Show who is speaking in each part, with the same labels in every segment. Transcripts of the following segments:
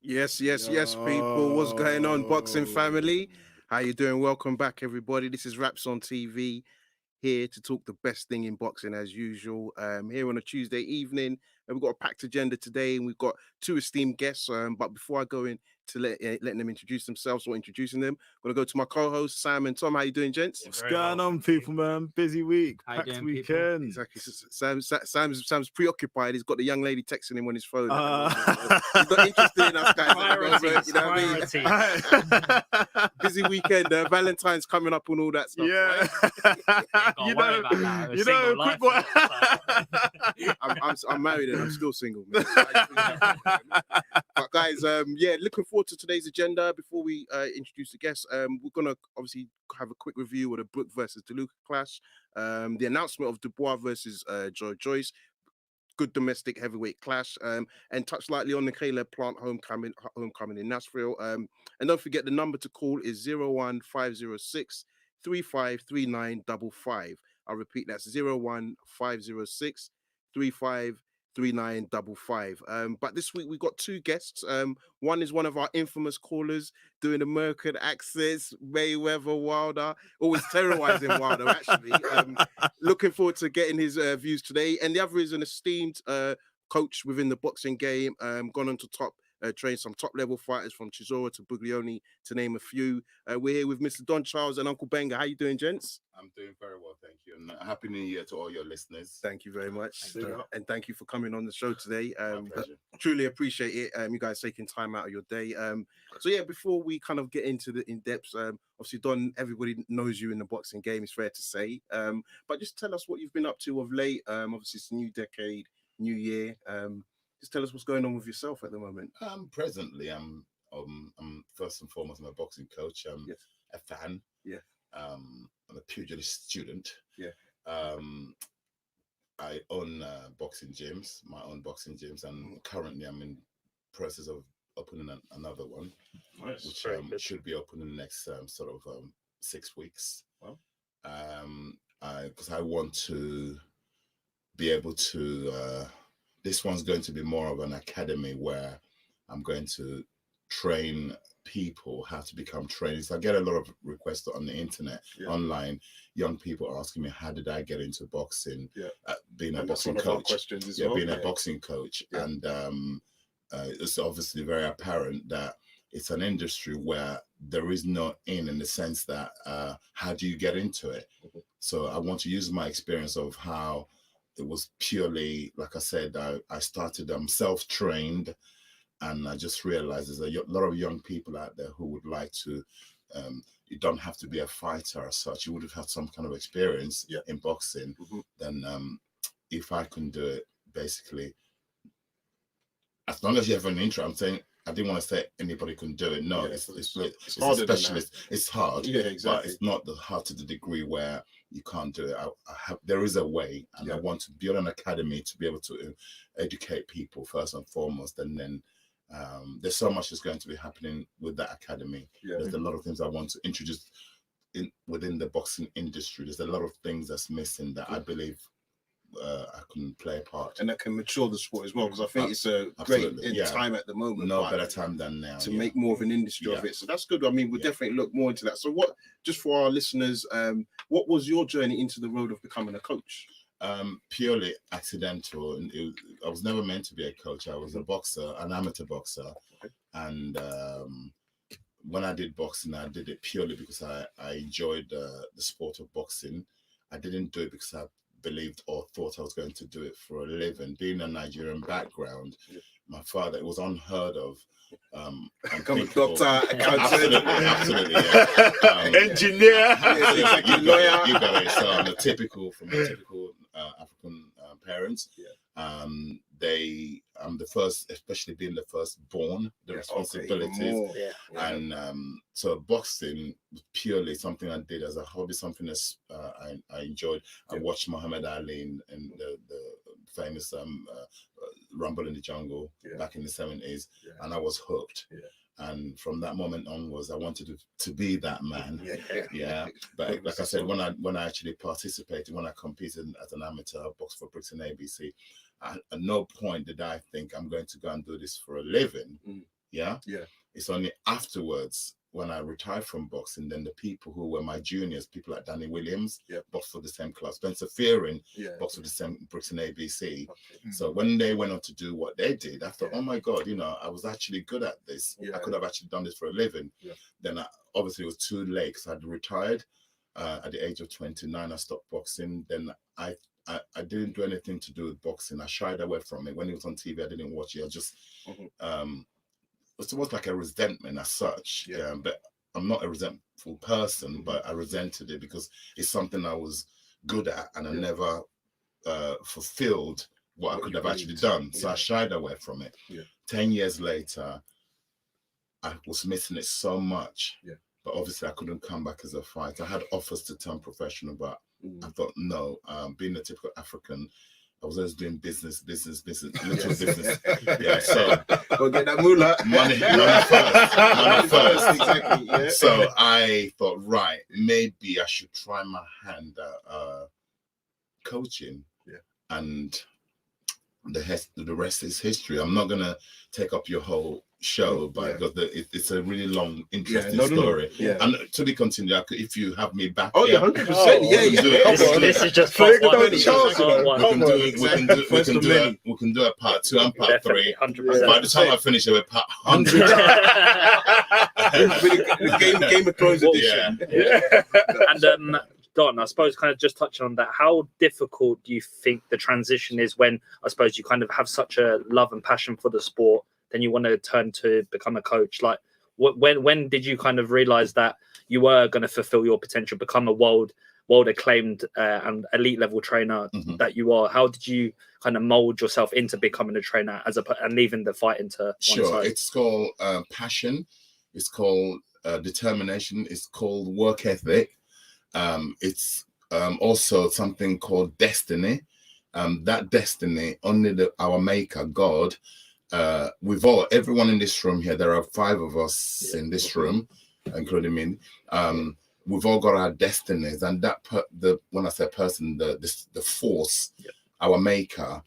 Speaker 1: Yes, people. What's going on, boxing family? How you doing? Welcome back, everybody. This is Raps on TV, here to talk the best thing in boxing as usual. Here on a Tuesday evening, and we've got a packed agenda today, and we've got two esteemed guests. But before I go in to letting them introduce themselves or introducing them, I'm gonna go to my co-hosts Sam and Tom. How you doing, gents?
Speaker 2: What's going on, people, man? Busy week,
Speaker 3: How you
Speaker 2: packed
Speaker 3: doing,
Speaker 2: weekend.
Speaker 1: Exactly. Sam's preoccupied. He's got the young lady texting him on his phone. He's not interested in us guys.
Speaker 3: Priorities,
Speaker 1: You know what I mean? Busy weekend. Valentine's coming up and all that stuff.
Speaker 2: Yeah,
Speaker 3: Right?
Speaker 2: quick one.
Speaker 1: I'm married and I'm still single. Man. But guys, looking forward to today's agenda. Before we introduce the guests, we're gonna obviously have a quick review of the Brook versus DeLuca clash. The announcement of Dubois versus Joyce. Good domestic heavyweight clash, and touch lightly on the Caleb Plant homecoming in Nashville. And don't forget the number to call is 01506 353955. I'll repeat, that's 01506 353955. But this week we got two guests. One is one of our infamous callers doing American accents, Mayweather Wilder, always terrorizing Wilder, actually. Looking forward to getting his views today. And the other is an esteemed coach within the boxing game, gone on to train some top level fighters from Chisora to Buglioni, to name a few. We're here with Mr. Don Charles and Uncle Benga. How you doing, gents?
Speaker 4: I'm doing very well, thank you. And Happy New Year to all your listeners.
Speaker 1: Thank you very much. And thank you for coming on the show today.
Speaker 4: My pleasure.
Speaker 1: Truly appreciate it. You guys taking time out of your day. Before we kind of get into the in-depth, obviously, Don, everybody knows you in the boxing game, it's fair to say. But just tell us what you've been up to of late. Obviously, it's a new decade, new year. Just tell us what's going on with yourself at the moment.
Speaker 4: Presently, I'm first and foremost, I'm a boxing coach. I'm a fan.
Speaker 1: Yeah.
Speaker 4: I'm a pugilist student.
Speaker 1: Yeah.
Speaker 4: I own boxing gyms, my own boxing gyms, and currently I'm in process of opening another one, which should be open in the next 6 weeks.
Speaker 1: Wow.
Speaker 4: Because I want to be able to. This one's going to be more of an academy where I'm going to train people how to become trainers. I get a lot of requests on the internet, online, young people asking me, how did I get into boxing? Being a boxing coach. Being a boxing coach.
Speaker 1: Yeah.
Speaker 4: And it's obviously very apparent that it's an industry where there is no in the sense that how do you get into it?
Speaker 1: Mm-hmm.
Speaker 4: So I want to use my experience of how it was purely, like I said, I started self-trained, and I just realized there's a lot of young people out there who would like to, you don't have to be a fighter as such, you would have had some kind of experience in boxing.
Speaker 1: Mm-hmm.
Speaker 4: Then if I can do it, basically, as long as you have an interest, I'm saying, I didn't want to say anybody can do it. No, it's a specialist. It's hard, but it's not hard to the degree where you can't do it. There is a way, and I want to build an academy to be able to educate people first and foremost, and then there's so much that's going to be happening with that academy. There's a lot of things I want to introduce within the boxing industry. There's a lot of things that's missing that I believe I can play a part,
Speaker 1: and that can mature the sport as well, because I think it's a great time at the moment.
Speaker 4: No better time than now
Speaker 1: to make more of an industry of it. So that's good. I mean, we'll definitely look more into that. So what, just for our listeners, what was your journey into the road of becoming a coach?
Speaker 4: Purely accidental. I was never meant to be a coach. I was a boxer, an amateur boxer, and when I did boxing, I did it purely because I enjoyed the sport of boxing. I didn't do it because I believed or thought I was going to do it for a living. Being a Nigerian background, my father, it was unheard of.
Speaker 1: Become a doctor,
Speaker 4: absolutely,
Speaker 2: engineer,
Speaker 4: lawyer. You got it. So I'm from a typical African parents. I'm the first, especially being the first born, the responsibilities. And so boxing was purely something I did as a hobby, something that I enjoyed. I watched Muhammad Ali in the famous Rumble in the Jungle back in the 70s, and I was hooked. And from that moment onwards, I wanted to be that man. But like I said, when I actually participated, when I competed as an amateur, boxed for Brooks and ABC, at no point did I think I'm going to go and do this for a living. Yeah.
Speaker 1: Yeah.
Speaker 4: It's only afterwards when I retired from boxing, then the people who were my juniors, people like Danny Williams, boxed for the same club. Spencer Fearing, boxed for the same Brixton ABC. Okay. So when they went on to do what they did, I thought, oh my God, you know, I was actually good at this. I could have actually done this for a living. Then obviously it was too late because I'd retired at the age of 29. I stopped boxing. Then I didn't do anything to do with boxing. I shied away from it. When it was on TV, I didn't watch it. I just it was like a resentment as such. But I'm not a resentful person, but I resented it because it's something I was good at and I never fulfilled what I could have actually done. So I shied away from it. 10 years later, I was missing it so much. But obviously I couldn't come back as a fighter. I had offers to turn professional, but I thought, no, being a typical African, I was always doing business, little business. Yeah, so
Speaker 1: go get that moolah.
Speaker 4: Money first. Exactly. So I thought, right, maybe I should try my hand at coaching. And the rest is history. I'm not gonna take up your whole show, but because it's a really long, interesting story. And to be continued, if you have me back.
Speaker 1: Oh, 100%.
Speaker 3: This is just part one.
Speaker 4: We can do a part 2 and part 3.
Speaker 3: 100%.
Speaker 4: By the time I finish it, we're part 100.
Speaker 1: the Game of Thrones edition.
Speaker 3: And Don, I suppose kind of just touching on that, how difficult do you think the transition is when I suppose you kind of have such a love and passion for the sport, then you want to turn to become a coach? Like, when did you kind of realize that you were going to fulfill your potential, become a world acclaimed and elite level trainer that you are? How did you kind of mold yourself into becoming a trainer and leaving the fight into one side?
Speaker 4: It's called passion. It's called determination. It's called work ethic. It's also something called destiny. That destiny, only our maker, God, everyone in this room here, there are 5 of us in this room, including me. We've all got our destinies, and when I say person, the force, our maker,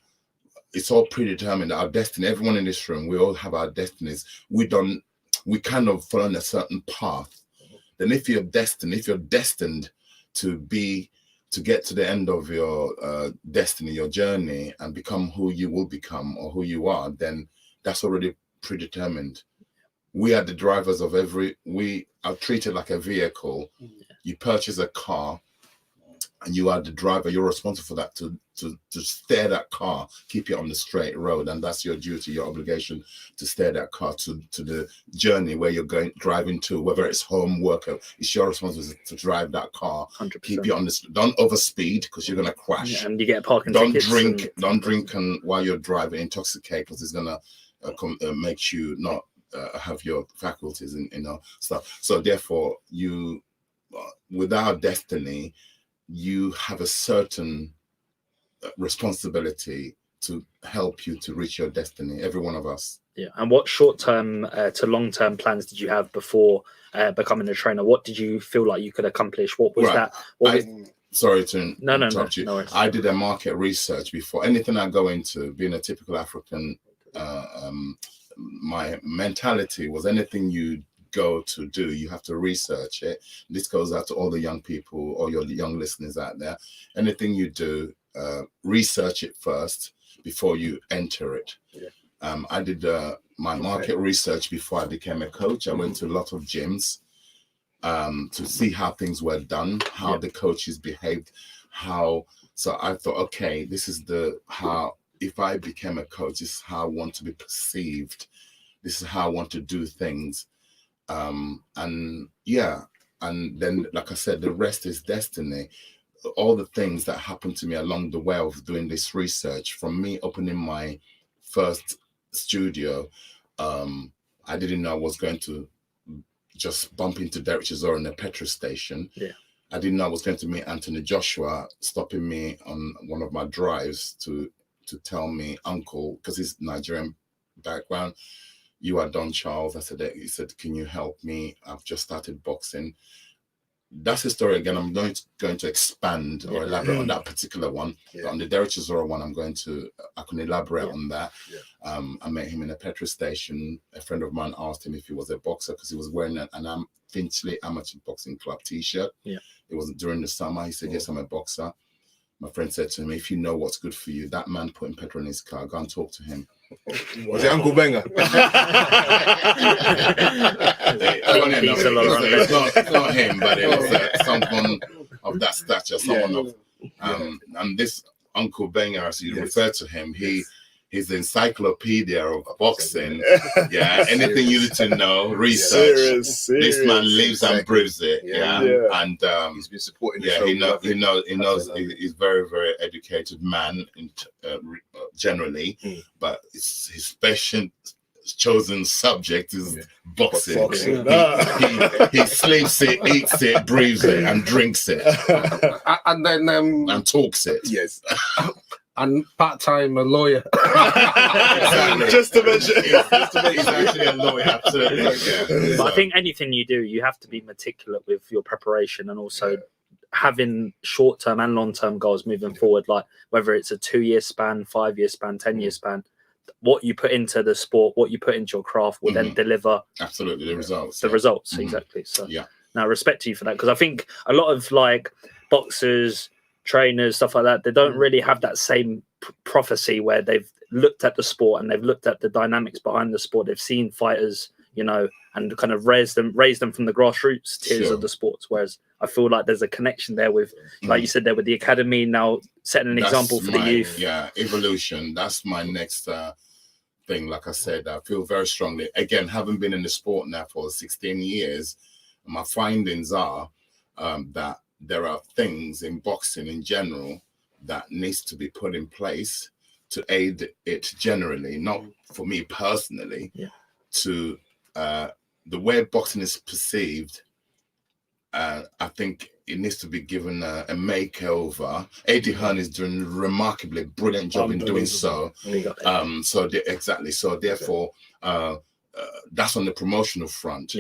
Speaker 4: it's all predetermined. Our destiny, everyone in this room, we all have our destinies. We kind of follow a certain path. Then if you're destined to get to the end of your destiny, your journey, and become who you will become or who you are, then that's already predetermined. We are the drivers of we are treated like a vehicle. You purchase a car and you are the driver. You're responsible for that, to steer that car, keep it on the straight road. And that's your duty, your obligation, to steer that car to the journey where you're driving to, whether it's home, work. It's your responsibility to drive that car. 100%. Keep it on this. Don't overspeed because you're going to crash.
Speaker 3: And you get parking
Speaker 4: tickets. Don't drink while you're driving, intoxicate, because it's going to make you not have your faculties and stuff. So therefore, you, without destiny, you have a certain responsibility to help you to reach your destiny, every one of us.
Speaker 3: Yeah. And what short-term to long-term plans did you have before becoming a trainer? What did you feel like you could accomplish? What was that?
Speaker 4: Sorry to interrupt you.
Speaker 3: No,
Speaker 4: I did a market research before anything I go into. Being a typical African, my mentality was anything you go to do, you have to research it. This goes out to all the young people, all your young listeners out there. Anything you do, research it first before you enter it. I did my market research before I became a coach. I went to a lot of gyms to see how things were done, how the coaches behaved, so I thought, okay, this is how, if I became a coach, this is how I want to be perceived. This is how I want to do things. And then, like I said, the rest is destiny. All the things that happened to me along the way of doing this research, from me opening my first studio, I didn't know I was going to just bump into Derek Chisora in a petrol station. I didn't know I was going to meet Anthony Joshua stopping me on one of my drives to tell me, uncle, because he's Nigerian background, you are Don Charles. He said, can you help me? I've just started boxing. that's the story again. I'm going to expand or elaborate on that particular one. On the Derek Chisora one, I can elaborate on that. I met him in a petrol station. A friend of mine asked him if he was a boxer because he was wearing an Finchley Amateur Boxing Club t-shirt. It was during the summer. He said, yes, I'm a boxer. My friend said to him, if you know what's good for you, that man putting petrol in his car, go and talk to him.
Speaker 1: Was it Uncle Benga?
Speaker 4: It's not him, but it was someone of that stature, someone of and this Uncle Benga, as you refer to him, he's the encyclopedia of boxing. Anything you need to know, research. Serious. This man lives and breathes it. And
Speaker 1: he's been supporting.
Speaker 4: He knows. He's very, very educated man, generally, but his special chosen subject is boxing. He sleeps it, eats it, breathes it, and drinks it,
Speaker 5: and then
Speaker 4: and talks it.
Speaker 5: Yes. And part-time a lawyer.
Speaker 4: Exactly.
Speaker 2: Just to mention,
Speaker 4: he's actually a lawyer. Absolutely.
Speaker 3: But I think anything you do, you have to be meticulous with your preparation and also having short-term and long-term goals moving forward. Like whether it's a 2-year span, 5-year span, 10-year span, what you put into the sport, what you put into your craft will then deliver
Speaker 4: absolutely the results.
Speaker 3: Exactly. So now respect to you for that, because I think a lot of like boxers, trainers, stuff like that, they don't really have that same prophecy where they've looked at the sport and they've looked at the dynamics behind the sport. They've seen fighters, and kind of raise them from the grassroots tiers of the sports. Whereas I feel like there's a connection there with, like you said, there with the academy now setting an example for the youth.
Speaker 4: Yeah, evolution. That's my next thing. Like I said, I feel very strongly. Again, having been in the sport now for 16 years, my findings are that there are things in boxing in general that needs to be put in place to aid it generally, not for me personally, to the way boxing is perceived. I think it needs to be given a makeover. Eddie Hearn is doing a remarkably brilliant job in doing so. So therefore, that's on the promotional front.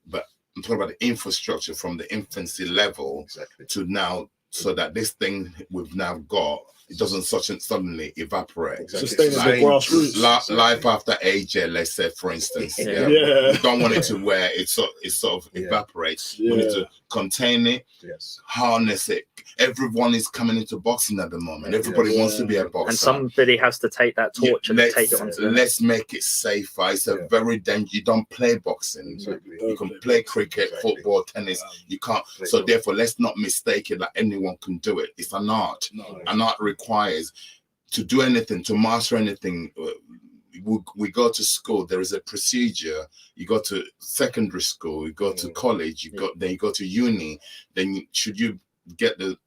Speaker 4: But I'm talking about the infrastructure from the infancy level to now, so that this thing we've now got, it doesn't suddenly evaporate.
Speaker 2: Sustainable grassroots.
Speaker 4: Life after AJ, let's say, for instance. You don't want it to where it sort of evaporates. You need to contain it, harness it. Everyone is coming into boxing at the moment. Everybody wants to be a boxer.
Speaker 3: And somebody has to take that torch and take it on.
Speaker 4: Let's make it safer. It's a very dangerous. You don't play boxing. You can play cricket, football, tennis. You can't. So therefore, let's not mistake it that anyone can do it. It's an art. An art requires to do anything, to master anything. We go to school. There is a procedure. You go to secondary school. You go to college. Then you go to uni. Then should you get the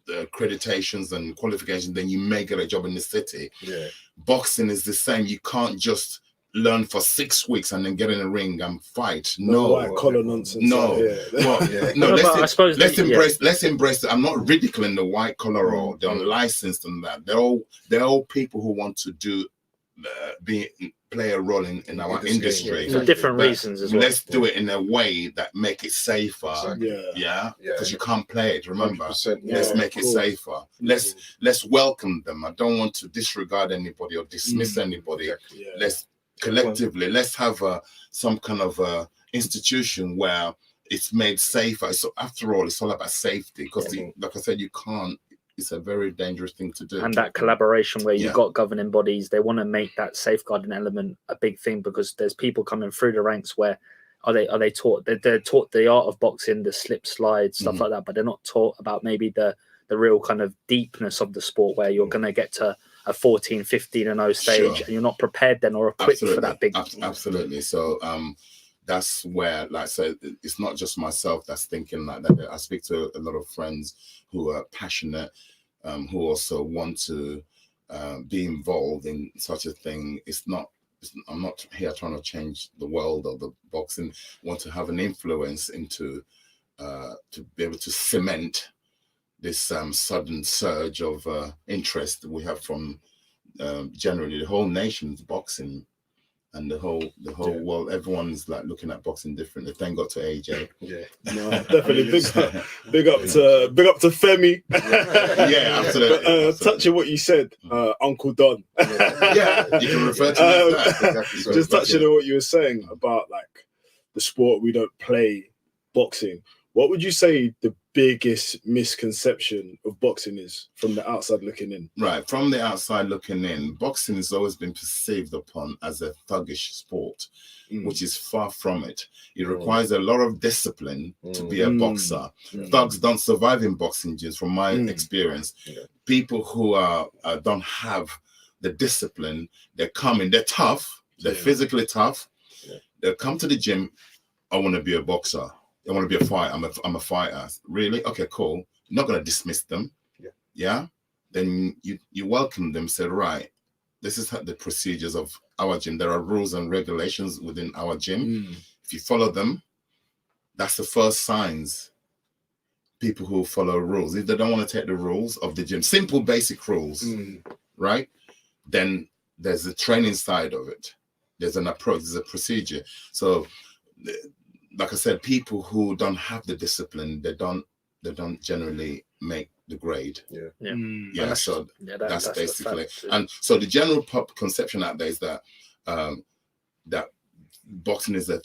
Speaker 4: accreditations and qualifications, then you may get a job in the city. Boxing is the same. You can't just learn for 6 weeks and then get in a ring and fight. No
Speaker 2: white collar nonsense.
Speaker 4: No. Let's embrace it. I'm not ridiculing the white collar or the unlicensed and that. They're all people who want to do play a role in our industry
Speaker 3: for different reasons as well.
Speaker 4: Let's do it in a way that make it safer. Because you can't play it. Remember, let's make it safer. Let's welcome them. I don't want to disregard anybody or dismiss anybody. Let's collectively let's have some kind of institution where it's made safer. So after all, it's all about safety, because like I said, you can't. It's a very dangerous thing to do.
Speaker 3: And that collaboration where you've got governing bodies, they want to make that safeguarding element a big thing, because there's people coming through the ranks where are they taught? They're taught the art of boxing, the slip slide, stuff like that, but they're not taught about maybe the real kind of deepness of the sport, where you're going to get to a 14, 15-0 stage and you're not prepared then or equipped for that big.
Speaker 4: Absolutely. So that's where, like I said, it's not just myself that's thinking like that. I speak to a lot of friends who are passionate, who also want to be involved in such a thing. I'm not here trying to change the world of the boxing. I want to have an influence into to be able to cement this sudden surge of interest that we have from generally the whole nation's boxing and the whole world, everyone's like looking at boxing differently. Thank God to AJ.
Speaker 2: Yeah, no, definitely big up to Femi.
Speaker 4: Yeah, absolutely.
Speaker 2: But, touching what you said, Uncle Don.
Speaker 4: Yeah, you can refer to me as that. Exactly.
Speaker 2: Just touching on what you were saying about like the sport we don't play, boxing. What would you say the biggest misconception of boxing is from the outside looking in?
Speaker 4: Right, from the outside looking in, boxing has always been perceived upon as a thuggish sport, which is far from it. It requires a lot of discipline to be a boxer. Thugs don't survive in boxing gyms, from my experience. People who don't have the discipline, they're tough, they're physically tough. They'll come to the gym, I want to be a boxer. I want to be a fighter. I'm a fighter. Really? Okay, cool. You're not going to dismiss them. Yeah? Then you welcome them, say, right, this is the procedures of our gym. There are rules and regulations within our gym. If you follow them, that's the first signs. People who follow rules. If they don't want to take the rules of the gym, simple, basic rules, right? Then there's the training side of it. There's an approach, there's a procedure. So, like I said, people who don't have the discipline, they don't generally make the grade. So that's basically. And so the general pop conception out there is that that boxing is a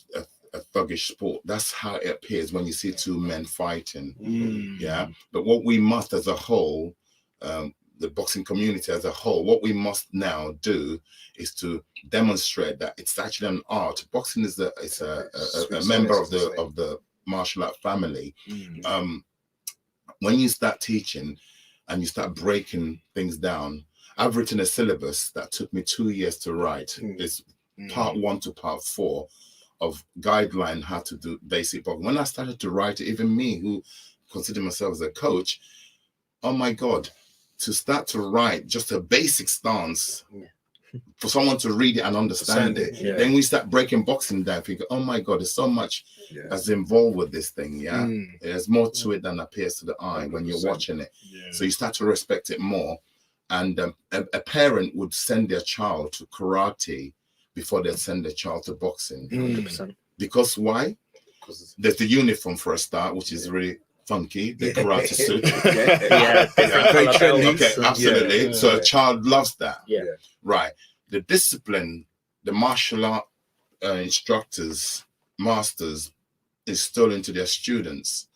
Speaker 4: thuggish sport. That's how it appears when you see two men fighting. Yeah, but what we must, as a whole, the boxing community as a whole, what we must now do is to demonstrate that it's actually an art. Boxing is a member of the martial art family. When you start teaching and you start breaking things down, I've written a syllabus that took me 2 years to write. It's part 1 to part 4 of guideline how to do basic boxing. When I started to write it, even me, who consider myself as a coach, oh my God, to start to write just a basic stance for someone to read it and understand it. Then we start breaking boxing down, thinking, oh my God, there's so much that's involved with this thing. There's more to it than appears to the eye when you're watching it. So you start to respect it more. And a parent would send their child to karate before they send their child to boxing.
Speaker 3: 100%.
Speaker 4: Because why? There's the uniform for a start, which is really funky, the karate suit. Okay, absolutely. So a child loves that. Right. The discipline, the martial art instructors, masters instill into their students.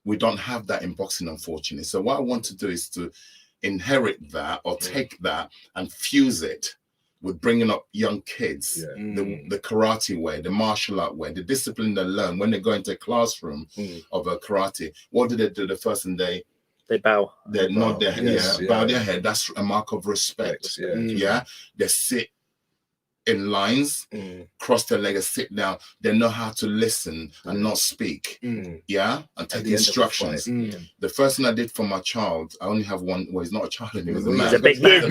Speaker 4: We don't have that in boxing, unfortunately. So what I want to do is to inherit that or take that and fuse it with bringing up young kids, the karate way, the martial art way, the discipline they learn when they go into a classroom of a karate. What do they do the first thing they
Speaker 3: bow?
Speaker 4: They nod their head, bow their head. That's a mark of respect. They sit in lines, cross their legs, sit down. They know how to listen and not speak. And take instructions. The first thing I did for my child, I only have one. Well, he's not a child anymore. He's a man.
Speaker 3: He's a big man.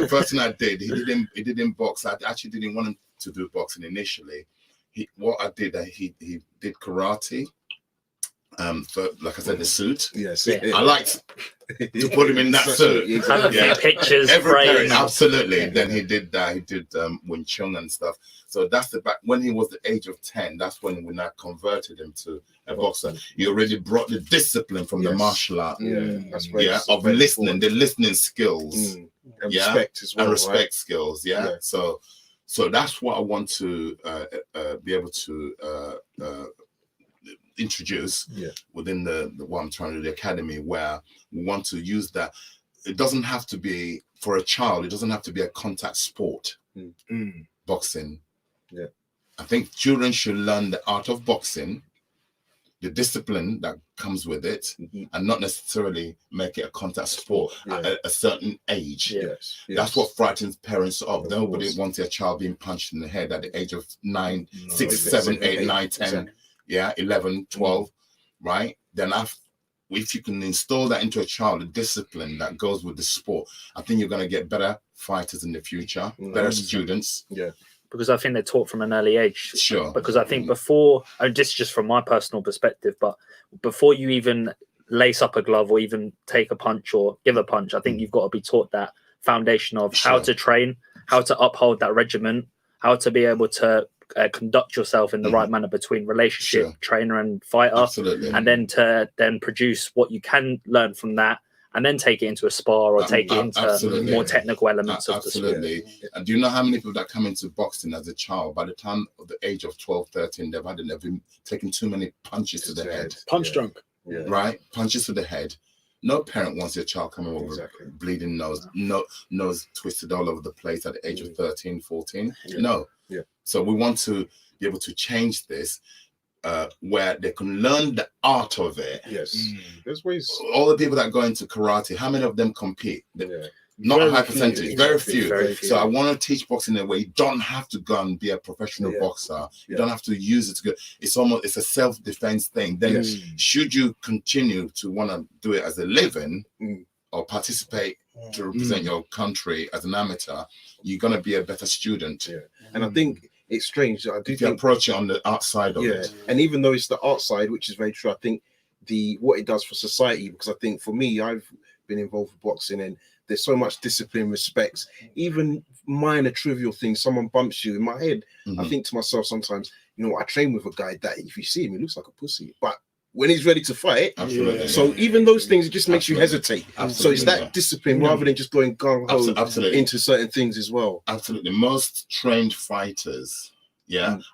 Speaker 4: First thing I did, he didn't box. I actually didn't want him to do boxing initially. What I did, he did karate. For, like I said, the suit. I liked to put him in that suit.
Speaker 3: Have a few pictures.
Speaker 4: Absolutely. Then he did that. He did Wing Chun and stuff. So that's the back. When he was the age of 10, that's when we now converted him to a boxer. He already brought the discipline from the martial art. Of listening, the listening skills.
Speaker 2: And respect as well.
Speaker 4: And respect skills. So that's what I want to be able to introduce within the what I'm trying to do, the academy, where we want to use that. It doesn't have to be for a child. It doesn't have to be a contact sport. Boxing. I think children should learn the art of boxing, the discipline that comes with it, and not necessarily make it a contact sport at a certain age. That's what frightens parents off. Nobody wants their child being punched in the head at the age of 9, 6, 7, 8, 9, 10. 11, 12, right? Then if you can install that into a child, the discipline that goes with the sport, I think you're going to get better fighters in the future, better students.
Speaker 3: Because I think they're taught from an early age.
Speaker 4: Sure.
Speaker 3: Because I think before, and this is just from my personal perspective, but before you even lace up a glove or even take a punch or give a punch, I think you've got to be taught that foundation of how to train, how to uphold that regiment, how to be able to conduct yourself in the right manner between relationship, trainer and fighter,
Speaker 4: Absolutely.
Speaker 3: and then to produce what you can learn from that, and then take it into a spar or take it into more technical elements of the sport.
Speaker 4: And do you know how many people that come into boxing as a child, by the time of the age of 12, 13, they've been taking too many punches to the head.
Speaker 2: Punch drunk.
Speaker 4: Right? Punches to the head. No parent wants their child coming over with bleeding nose, nose twisted all over the place at the age of 13, 14. No. So we want to be able to change this where they can learn the art of it.
Speaker 1: There's ways.
Speaker 4: All the people that go into karate, how many of them compete? Not
Speaker 2: Very
Speaker 4: a high
Speaker 2: few.
Speaker 4: percentage, very few. So I want to teach boxing in a way you don't have to go and be a professional boxer. You don't have to use it to go. It's a self-defense thing. Then should you continue to want to do it as a living or participate to represent your country as an amateur, you're going to be a better student.
Speaker 1: And I think it's strange. I do
Speaker 4: if you
Speaker 1: think
Speaker 4: approach it on the outside of it.
Speaker 1: And even though it's the art side, which is very true, I think what it does for society, because I think for me, I've been involved with boxing and there's so much discipline, respect, even minor trivial things. Someone bumps you in my head. I think to myself sometimes, you know, I train with a guy that if you see him, he looks like a pussy, but when he's ready to fight, so even those things, it just makes you hesitate. So it's that discipline rather than just going gung-ho into certain things as well.
Speaker 4: Absolutely. Most trained fighters,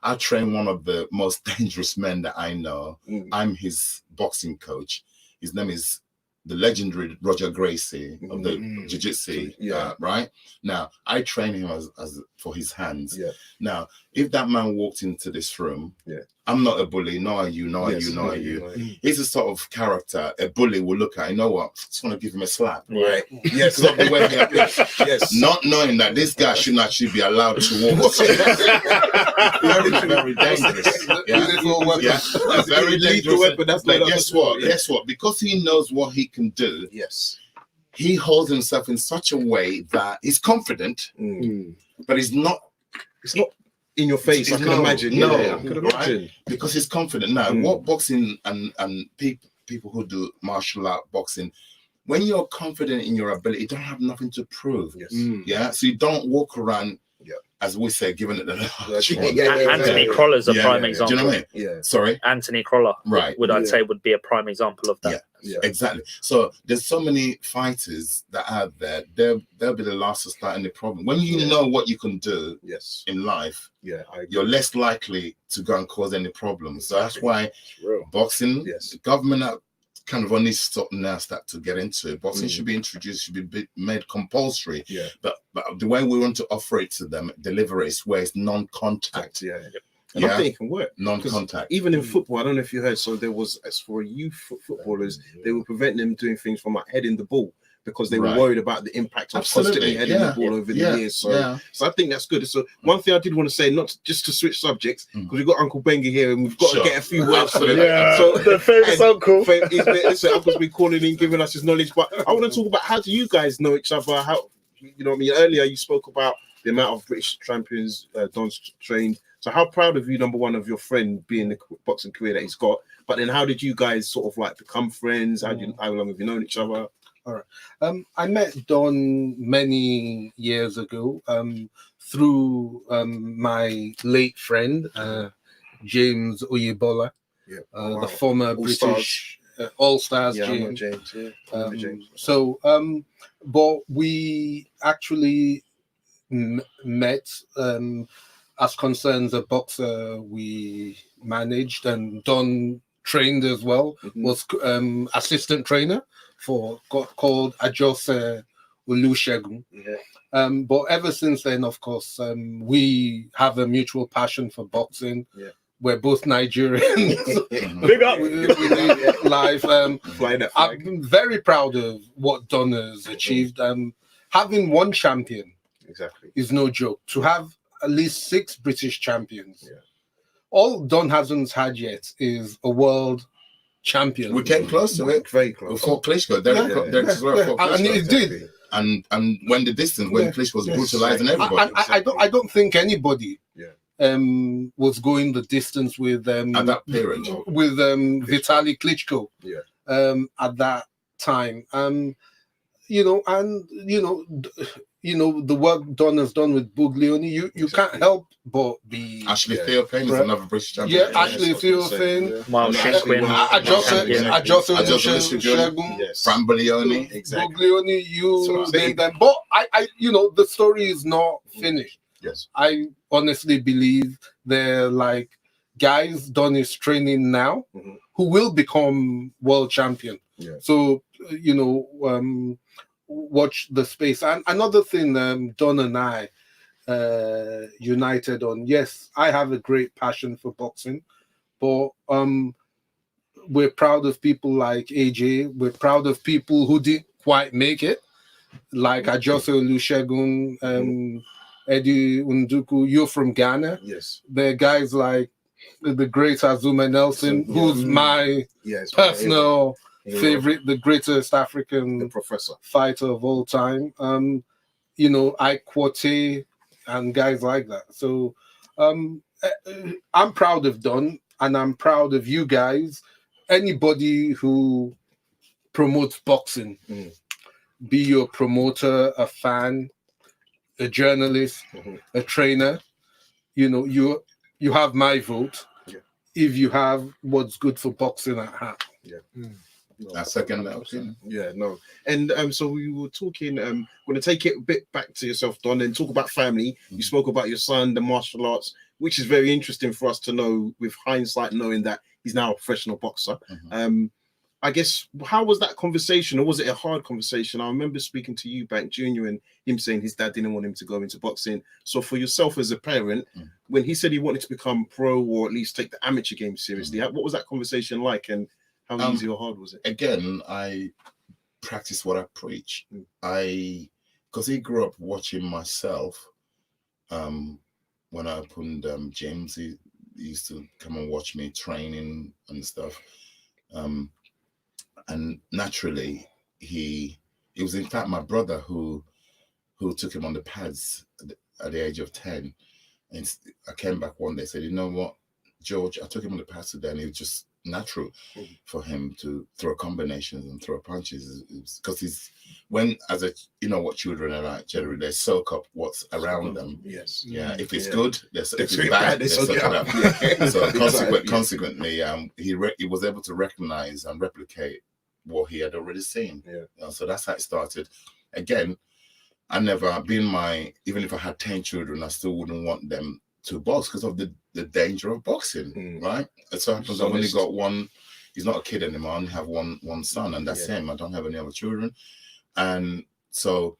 Speaker 4: I train one of the most dangerous men that I know. I'm his boxing coach. His name is the legendary Roger Gracie of the Jiu-Jitsu, right? Now, I train him as for his hands. Now, if that man walked into this room, I'm not a bully, nor are you, nor are you, nor are you. He's a sort of character a bully will look at. You know what? Just want to give him a slap.
Speaker 1: Right.
Speaker 4: Yes. Not the way he appears. Not knowing that this guy shouldn't actually be allowed to walk. Very dangerous. Very dangerous.
Speaker 1: Weapon, that's
Speaker 4: but guess what? Guess what? Because he knows what he can do. He holds himself in such a way that he's confident, but he's not.
Speaker 1: It's not in your face. I can imagine. I can imagine.
Speaker 4: Right? Because he's confident. Now, what boxing and people who do martial art boxing, when you're confident in your ability, you don't have nothing to prove. So you don't walk around. As we say, giving it the
Speaker 3: Anthony Croller's a prime example.
Speaker 4: Do you know what I mean? Sorry?
Speaker 3: Anthony Croller, I'd say would be a prime example of that.
Speaker 4: Exactly. So there's so many fighters that are out there, they'll be the last to start any problem. When you know what you can do in life, you're less likely to go and cause any problems. So that's why boxing, the government kind of only start to get into it. Boxing should be introduced, should be made compulsory. But the way we want to offer it to them, deliver it, is where it's non-contact.
Speaker 1: And I think it can work.
Speaker 4: Non-contact.
Speaker 1: Even in football, I don't know if you heard, so there was, as for youth footballers, they were preventing them doing things from like heading the ball because they were worried about the impact of constantly heading the ball over the years. So I think that's good. So one thing I did want to say, not just to switch subjects, because we've got Uncle Bengi here and we've got to get a few words. So
Speaker 2: the famous uncle.
Speaker 1: Listen, Uncle's been calling in, giving us his knowledge. But I want to talk about, how do you guys know each other? How, you know what I mean? Earlier you spoke about the amount of British champions Don's trained. So how proud of you, number one, of your friend being the boxing career that he's got? But then how did you guys sort of like become friends? How long have you known each other?
Speaker 5: All right. I met Don many years ago through my late friend, James Oyebola, the former British All-Stars James.
Speaker 1: James.
Speaker 5: But we actually met as concerns a boxer we managed, and Don trained as well, was assistant trainer for called Ajose Olusegun. But ever since then, of course, we have a mutual passion for boxing. We're both Nigerians.
Speaker 2: Big up.
Speaker 5: We live. I'm very proud of what Don has achieved. Having one champion is no joke. To have at least 6 British champions. All Don hasn't had yet is a world champion.
Speaker 4: We came close to it.
Speaker 1: Very close.
Speaker 4: Before Klitschko.
Speaker 5: And it did.
Speaker 4: And when the distance, when Klitschko was brutalizing everybody.
Speaker 5: I don't think anybody was going the distance with
Speaker 4: at that period
Speaker 5: with Vitaly Klitschko at that time. you know, the work Don has done with Buglioni, you can't help but be...
Speaker 4: Ashley Theophane is another British champion.
Speaker 5: Yeah, Ashley Theophane.
Speaker 3: Miles Shinkwin.
Speaker 5: Adjusted Olusegun.
Speaker 4: Fran Buglioni.
Speaker 5: Buglioni, you name them. But I, you know, the story is not finished.
Speaker 4: Yes.
Speaker 5: I honestly believe they're like guys Don is training now who will become world champion.
Speaker 2: Yeah.
Speaker 5: So, you know, watch the space. And another thing Don and I united on, yes, I have a great passion for boxing, but we're proud of people like AJ. We're proud of people who didn't quite make it, like Adjose Olusegun, Eddie Nduku. You're from Ghana.
Speaker 2: Yes.
Speaker 5: There are guys like the great Azuma Nelson, who's my personal favorite, the greatest African fighter of all time. You know, Ike Quartey and guys like that. So I'm proud of Don, and I'm proud of you guys. Anybody who promotes boxing, be you a promoter, a fan, a journalist, a trainer, you know, you have my vote if you have what's good for boxing at heart.
Speaker 4: I second that opinion.
Speaker 1: Yeah, no. And so we were talking, going to take it a bit back to yourself, Don, and talk about family. You spoke about your son, the martial arts, which is very interesting for us to know with hindsight, knowing that he's now a professional boxer. I guess, how was that conversation, or was it a hard conversation? I remember speaking to you, Bank Jr., and him saying his dad didn't want him to go into boxing. So for yourself as a parent, when he said he wanted to become pro or at least take the amateur game seriously, what was that conversation like, and how easy or hard was it?
Speaker 4: Again, I practice what I preach. Because he grew up watching myself. When I opened gyms, he used to come and watch me training and stuff. And naturally, it was in fact my brother who took him on the pads at the age of 10. And I came back one day and said, you know what, George, I took him on the pads today, and it was just natural for him to throw combinations and throw punches, because you know what children are like, generally they soak up what's around them.
Speaker 1: Yes.
Speaker 4: Yeah. If it's good, if it's bad, they soak it up. So consequently, he was able to recognize and replicate what he had already seen. So that's how it started. Again, I never even if I had 10 children, I still wouldn't want them to box because of the danger of boxing, right? It so happens I've only got one. He's not a kid anymore. I only have one son, and that's him. I don't have any other children. And so,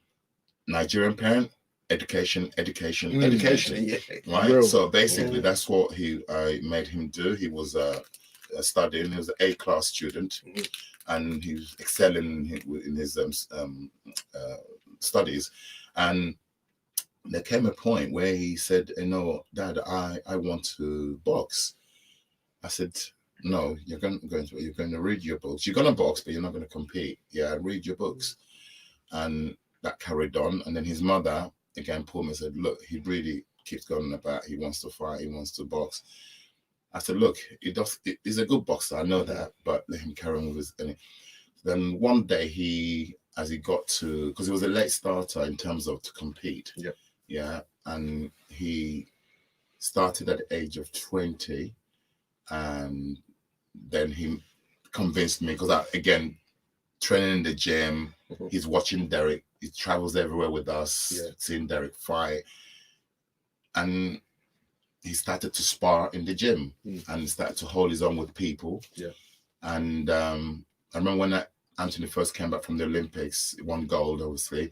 Speaker 4: Nigerian parent, education, right? Real. So basically, that's what I made him do. He was studying. He was an A-class student, and he was excelling in his studies. And there came a point where he said, you know, Dad, I want to box. I said, no, you're going to read your books. You're going to box, but you're not going to compete. Yeah, read your books. And that carried on. And then his mother, again, pulled me and said, look, he really keeps going about. He wants to fight. He wants to box. I said, look, he's a good boxer. I know that, but let him carry on with his... Then one day as he got to... Because he was a late starter in terms of to compete. Yeah, and he started at the age of 20, and then he convinced me, because again, training in the gym, he's watching Derek, he travels everywhere with us, seeing Derek fight, and he started to spar in the gym and started to hold his own with people. And I remember when Anthony first came back from the Olympics, he won gold, obviously,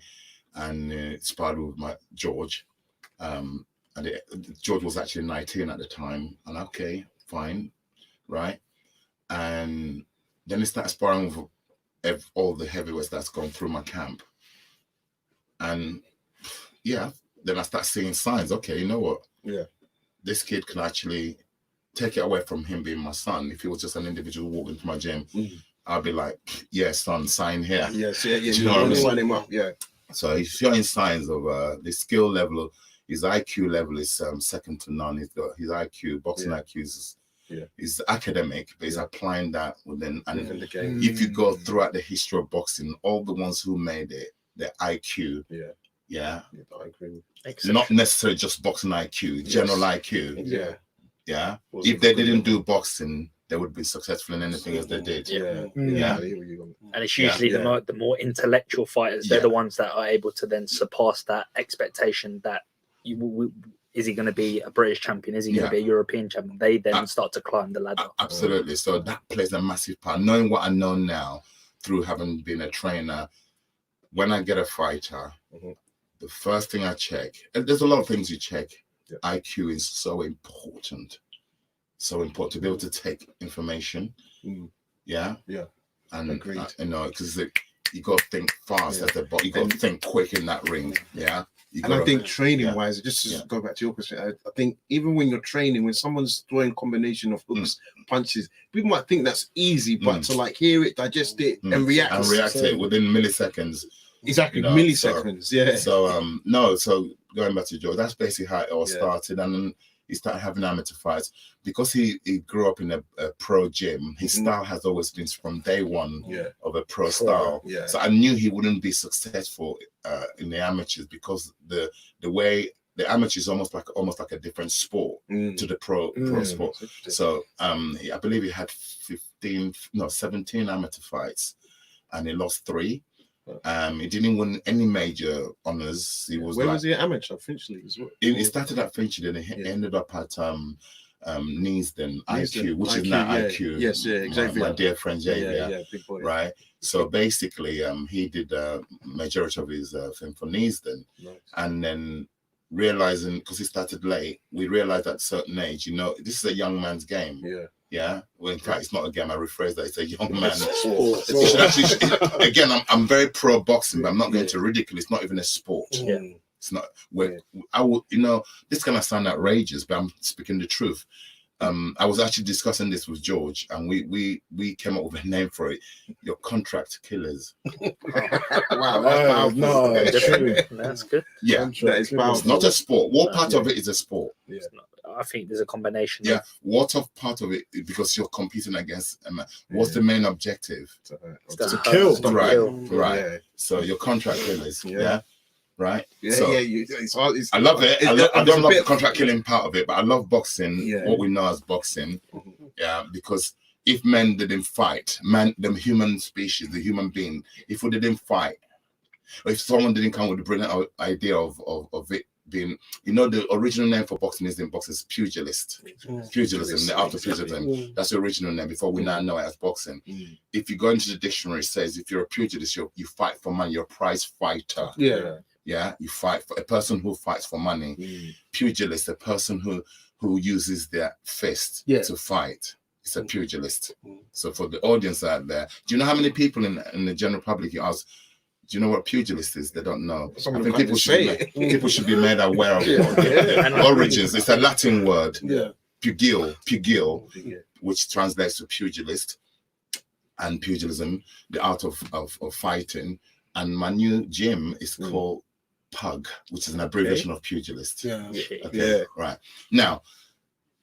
Speaker 4: and sparred with my George. And George was actually 19 at the time. And okay, fine, right? And then he started sparring with all the heavyweights that's gone through my camp. And then I start seeing signs. Okay, you know what? This kid can actually take it away from him being my son. If he was just an individual walking to my gym, I'd be like, yeah, son, sign here.
Speaker 1: You know what I mean? Sign him up,
Speaker 4: So he's showing signs of the skill level. His IQ level is second to none. He's got his IQ, boxing IQ is academic, but he's applying that within the game. If you go throughout the history of boxing, all the ones who made it, their IQ Yeah.
Speaker 2: I agree.
Speaker 4: Not necessarily just boxing IQ, general IQ.
Speaker 2: Yeah.
Speaker 4: Yeah. If they didn't do boxing, they would be successful in anything as they did.
Speaker 3: Yeah.
Speaker 4: Yeah.
Speaker 3: And it's usually the more intellectual fighters. They're the ones that are able to then surpass that expectation that is he going to be a British champion? Is he going to be a European champion? They then start to climb the ladder.
Speaker 4: Absolutely. So that plays a massive part. Knowing what I know now through having been a trainer, when I get a fighter, the first thing I check, and there's a lot of things you check. IQ is so important. So important to be able to take information. Yeah. And you know, because you got to think fast at the bottom. You got to think quick in that ring. Yeah.
Speaker 6: And I think training-wise, just to go back to your question, I think even when you're training, when someone's throwing combination of hooks, punches, people might think that's easy, but to like hear it, digest it, and react
Speaker 4: to it within milliseconds.
Speaker 6: Exactly, you know, milliseconds.
Speaker 4: So going back to Joe, that's basically how it all started, and then he started having amateur fights because he grew up in a pro gym. His style has always been from day one of a pro style. So I knew he wouldn't be successful in the amateurs because the way the amateur is almost like a different sport to the pro sport. So I believe he had 17 amateur fights, and he lost 3. He didn't win any major honors. He was
Speaker 6: was he at amateur? Finchley as well.
Speaker 4: He started at Finchley, and he ended up at Neasden IQ, which is now IQ.
Speaker 6: Yes, exactly.
Speaker 4: My dear friend Xavier.
Speaker 6: Big boy.
Speaker 4: Right. So basically, he did majority of his thing for Neasden, and then realizing because he started late, we realized at a certain age, you know, this is a young man's game. Yeah. Well, in fact, it's not a game. I rephrase that. It's a young man. Again, I'm very pro boxing, but I'm not going to ridicule. It's not even a sport. It's not. I would, you know, this is gonna sound outrageous, but I'm speaking the truth. I was actually discussing this with George, and we came up with a name for it. Your contract killers.
Speaker 6: Wow, that's
Speaker 2: no,
Speaker 3: That's good.
Speaker 4: Yeah,
Speaker 6: that is powerful.
Speaker 4: It's not a sport. What part of it is a sport?
Speaker 3: I think there's a combination.
Speaker 4: Yeah. What of part of it, because you're competing against, what's the main objective?
Speaker 2: To kill.
Speaker 4: Right. So your contract killers. Yeah. Right.
Speaker 6: It's hard.
Speaker 4: I love it. I don't love the contract killing part of it, but I love boxing. What we know as boxing. Yeah. Because if men didn't fight, the human species, the human being, if we didn't fight, or if someone didn't come with the brilliant idea of it being, you know, the original name for boxing is pugilist. Pugilism, the art of pugilism. That's the original name before we now know it as boxing. If you go into the dictionary, it says if you're a pugilist, you fight for money, you're a prize fighter. Yeah, you fight for a person who fights for money. Pugilist, a person who uses their fist to fight. It's a pugilist. So for the audience out there, do you know how many people in the general public you ask, do you know what pugilist is? They don't know. I think people should be made aware of the origins. It's a Latin word. Pugil, which translates to pugilist, and pugilism, the art of fighting. And my new gym is called Pug, which is an abbreviation of pugilist. Right. Now,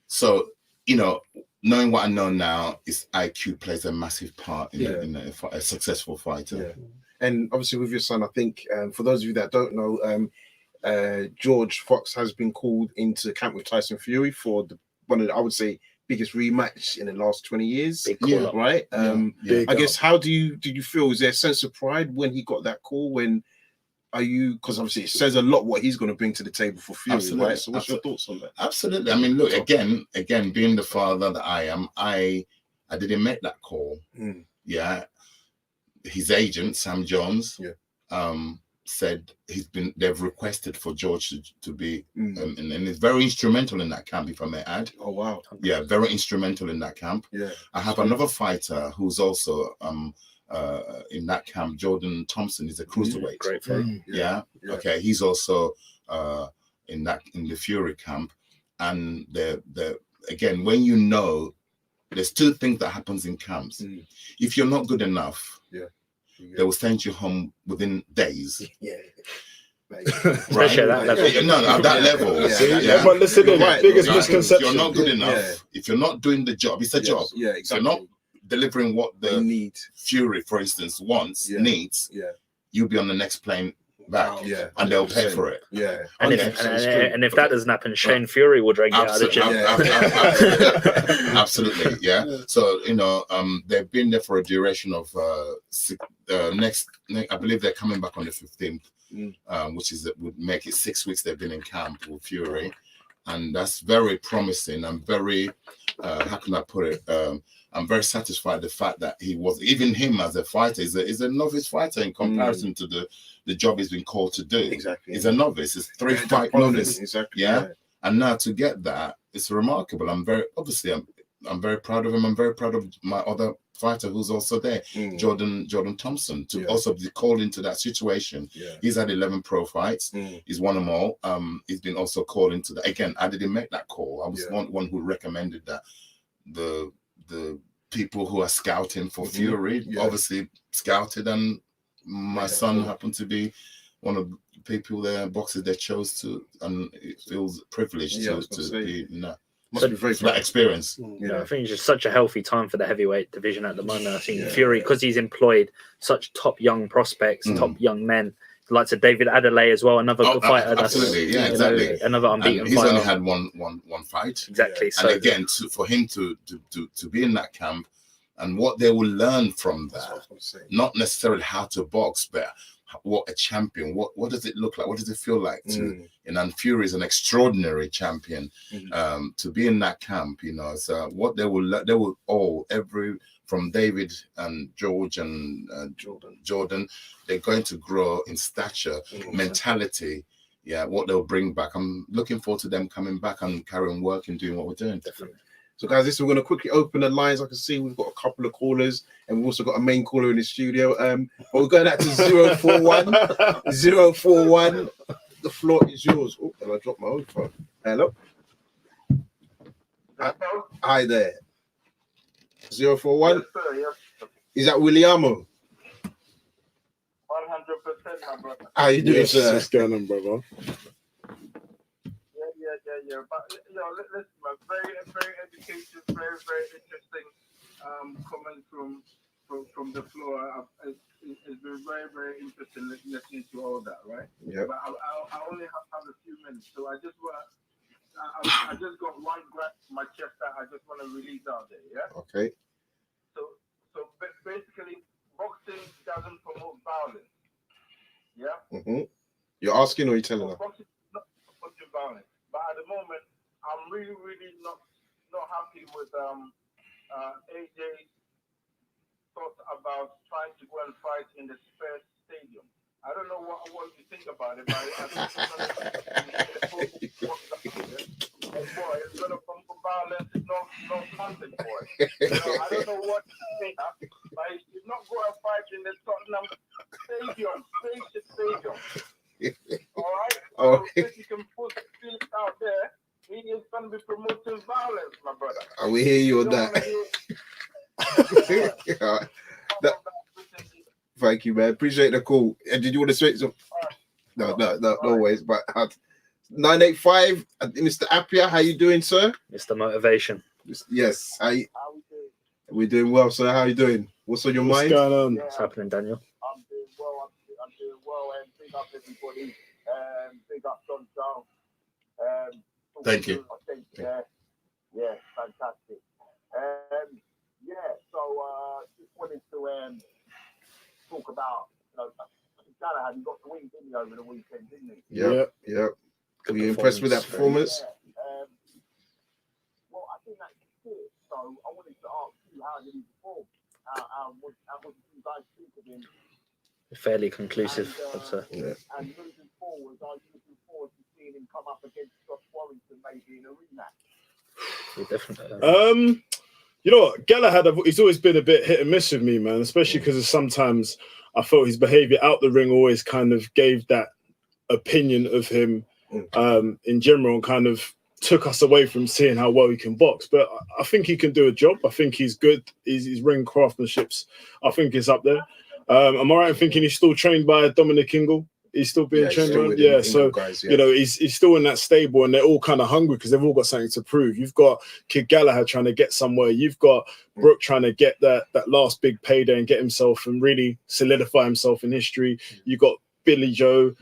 Speaker 4: so, you know, knowing what I know now is IQ plays a massive part in a successful fighter.
Speaker 6: And obviously with your son, I think, for those of you that don't know, George Fox has been called into camp with Tyson Fury for one of the, I would say, biggest rematch in the last 20 years. Right? I guess, how do you feel? Is there a sense of pride when he got that call? Because obviously it says a lot what he's going to bring to the table for Fury, right? So what's your thoughts on that?
Speaker 4: Absolutely. I mean, look, again, being the father that I am, I didn't make that call. Yeah. His agent, Sam Jones, said they've requested for George to be, and he's very instrumental in that camp, if I may add.
Speaker 6: Oh, wow.
Speaker 4: Yeah, very instrumental in that camp. I have another fighter who's also in that camp. Jordan Thompson is a cruiserweight.
Speaker 3: Great fight.
Speaker 4: Okay. He's also in the Fury camp. And again, when you know, there's 2 things that happens in camps. If you're not good enough, they will send you home within days.
Speaker 3: Especially at that level.
Speaker 4: No, at that level.
Speaker 2: But listen, biggest misconception.
Speaker 4: If you're not good enough, if you're not doing the job, it's a job. If you're not delivering what the Fury, for instance, needs, you'll be on the next plane back, and they'll pay for it.
Speaker 6: Yeah,
Speaker 3: and if that doesn't happen, Shane Fury will drag you out of the gym.
Speaker 4: Absolutely, yeah. So they've been there for a duration of next. I believe they're coming back on the 15th, which would make it 6 weeks they've been in camp with Fury, and that's very promising. I'm very, how can I put it? I'm very satisfied the fact that he was, even him as a fighter, is a novice fighter in comparison to the job he's been called to do.
Speaker 6: Exactly.
Speaker 4: He's a novice. It's 3-fight novice. Exactly. Yeah? And now to get that, it's remarkable. I'm very proud of him. I'm very proud of my other fighter who's also there, Jordan Thompson, to also be called into that situation. Yeah. He's had 11 pro fights. He's won them all. He's been also called into that. Again, I didn't make that call. I was one who recommended that the people who are scouting for Fury obviously scouted, and my son happened to be one of the people there, boxers they chose to, and it feels privileged to be must be very that experience.
Speaker 3: I think it's just such a healthy time for the heavyweight division at the moment. I think Fury, because he's employed such top young prospects, top young men, like to David Adelaide as well, another good fighter.
Speaker 4: Absolutely, exactly.
Speaker 3: Another unbeaten
Speaker 4: he's
Speaker 3: fighter.
Speaker 4: Only had one fight.
Speaker 3: Exactly.
Speaker 4: And again, for him to be in that camp, and what they will learn from that, not necessarily how to box, but what a champion, what does it look like? What does it feel like to? And Fury is an extraordinary champion. To be in that camp, so what they will all from David and George and Jordan, they're going to grow in stature, mentality. Yeah, what they'll bring back. I'm looking forward to them coming back and carrying work and doing what we're doing.
Speaker 6: Definitely. So, guys, we're going to quickly open the lines. I can see we've got a couple of callers, and we've also got a main caller in the studio. But we're going out to 041. 041. The floor is yours. Oh, and I dropped my own phone. Hello. Hi there. 041.
Speaker 7: Yes, sir, yes.
Speaker 6: Is that Williamo?
Speaker 7: 100%, my brother.
Speaker 6: How you doing, sir?
Speaker 2: What's going on, brother?
Speaker 7: Yeah. But listen, man, very educational, very interesting comments from the floor. It's been very interesting listening to all that, right?
Speaker 6: Yeah.
Speaker 7: But I only have a few minutes, so I just want. I just got one grab to my chest that I just want to release out there. Yeah.
Speaker 6: Okay.
Speaker 7: So basically, boxing doesn't promote violence. Yeah.
Speaker 6: You're asking or you're telling us?
Speaker 7: Boxing is not promoting violence. But at the moment, I'm really not happy with AJ's thoughts about trying to go and fight in the Spurs Stadium. I don't know what you think about it, but I think boy, it's gonna promote violence. It's no content, boy. I don't know what to think, but he should not go and fight in the Tottenham Stadium, Spacious Stadium. All right. So if you can put the feelings out there, he is going to be promoting violence, my brother.
Speaker 6: We hear you on that. Thank you, man. Appreciate the call. And did you want to switch some? No, always. But 985, Mr. Appiah, how you doing, sir?
Speaker 3: Mr. Motivation.
Speaker 6: Yes.
Speaker 7: How we doing?
Speaker 6: We're doing well, sir. How you doing? What's on your mind?
Speaker 2: What's going on?
Speaker 3: What's happening, Daniel?
Speaker 7: I'm doing well. I'm doing well, and big up everybody. Big up John Charles.
Speaker 4: Thank you.
Speaker 7: Yeah, fantastic. So just wanted to talk about, Galahad, he got the win, didn't he, over the weekend, didn't he?
Speaker 6: Yep. Were you impressed with that performance?
Speaker 7: Well, I think that's it. So I wanted to ask you, how did he perform? What did you guys think of him?
Speaker 3: Fairly conclusive.
Speaker 7: And moving forward, are you looking forward to seeing him come up against Josh Warrington maybe in a rematch?
Speaker 3: Yeah, definitely.
Speaker 2: You know what, Galahad, he's always been a bit hit and miss with me, man, especially because sometimes I felt his behavior out the ring always kind of gave that opinion of him in general and kind of took us away from seeing how well he can box. But I think he can do a job. I think he's good. His ring craftsmanship's, I think it's up there. Am I right in thinking he's still trained by Dominic Ingle? He's still being trained around? Yeah, so, guys, you know, he's still in that stable and they're all kind of hungry because they've all got something to prove. You've got Kid Galahad trying to get somewhere. You've got Brook trying to get that last big payday and get himself and really solidify himself in history. You've got Billy Joe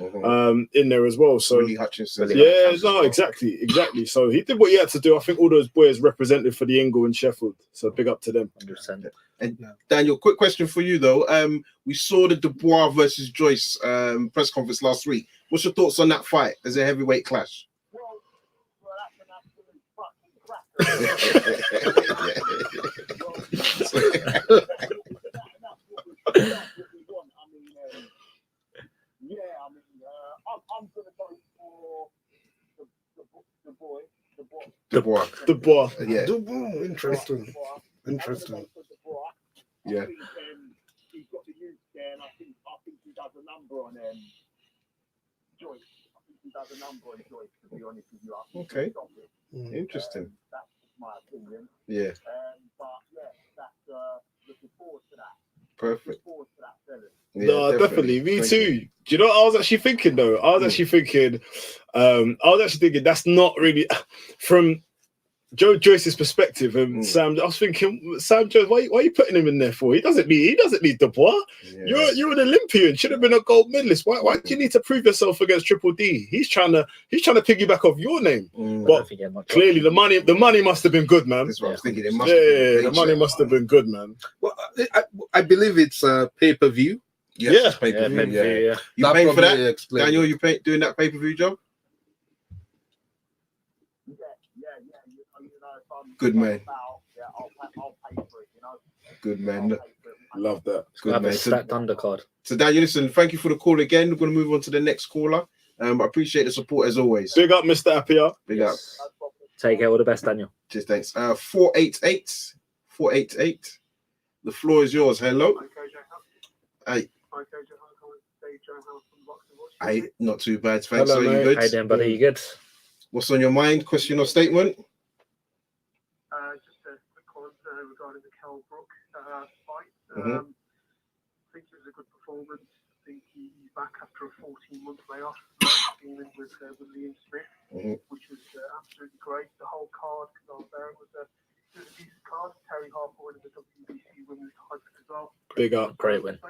Speaker 2: in there as well. So
Speaker 6: Willie Hutchinson.
Speaker 2: yeah, no, exactly. So he did what he had to do. I think all those boys represented for the Ingle and Sheffield. So big up to them.
Speaker 3: 100%.
Speaker 6: And Daniel, quick question for you though. We saw the Dubois versus Joyce press conference last week. What's your thoughts on that fight as a heavyweight clash?
Speaker 7: I'm going to go for
Speaker 6: Dubois. Yeah.
Speaker 5: Dubois. Interesting.
Speaker 6: Yeah.
Speaker 7: He's got the youth there, and I think he does a number on Joyce. I think he does a number on Joyce, to be honest with you.
Speaker 6: Okay. Interesting.
Speaker 7: That's my opinion.
Speaker 6: Yeah.
Speaker 7: But yeah, that's looking forward to that.
Speaker 6: Perfect.
Speaker 7: Looking forward to that, fellas.
Speaker 2: Yeah, no, definitely. Me
Speaker 6: Thank
Speaker 2: too.
Speaker 6: you.
Speaker 2: Do you know what I was actually thinking though? I was actually thinking that's not really from Joe Joyce's perspective. And Sam, I was thinking, Sam Joyce, why are you putting him in there for? He doesn't need Dubois. Yeah. You're an Olympian, should have been a gold medalist. Why do you need to prove yourself against Triple D? He's trying to piggyback off your name. But clearly the money must have been good, man.
Speaker 6: That's what I was thinking. It
Speaker 2: must the money must have been good, man.
Speaker 5: Well, I believe it's pay-per-view.
Speaker 6: Yeah. Pay-per-view. You paying for that? Daniel, you doing that pay-per-view job? Good man.
Speaker 7: I'll pay for it, you know.
Speaker 6: Good man.
Speaker 2: Love that.
Speaker 3: Good man. Stacked undercard.
Speaker 6: So Daniel, listen, thank you for the call again. We're going to move on to the next caller. I appreciate the support as always.
Speaker 2: Big up, Mr. Appiah.
Speaker 6: Big up.
Speaker 3: Take care. All the best, Daniel.
Speaker 6: Cheers, thanks. 488. The floor is yours. Hello. Hey. Hey, not too bad. Thanks.
Speaker 2: Hello,
Speaker 6: are you good?
Speaker 3: Hey, then, buddy. You good?
Speaker 6: What's on your mind? Question or statement?
Speaker 7: Just a quick one regarding the Brook fight. I think it was a good performance. I think he's back after a 14-month layoff, dealing with Liam Smith, which was absolutely great. The whole card, because I was there, it was a decent card. Terry Harper winning the WBC women's title as well.
Speaker 2: Big up.
Speaker 3: Great win.
Speaker 7: If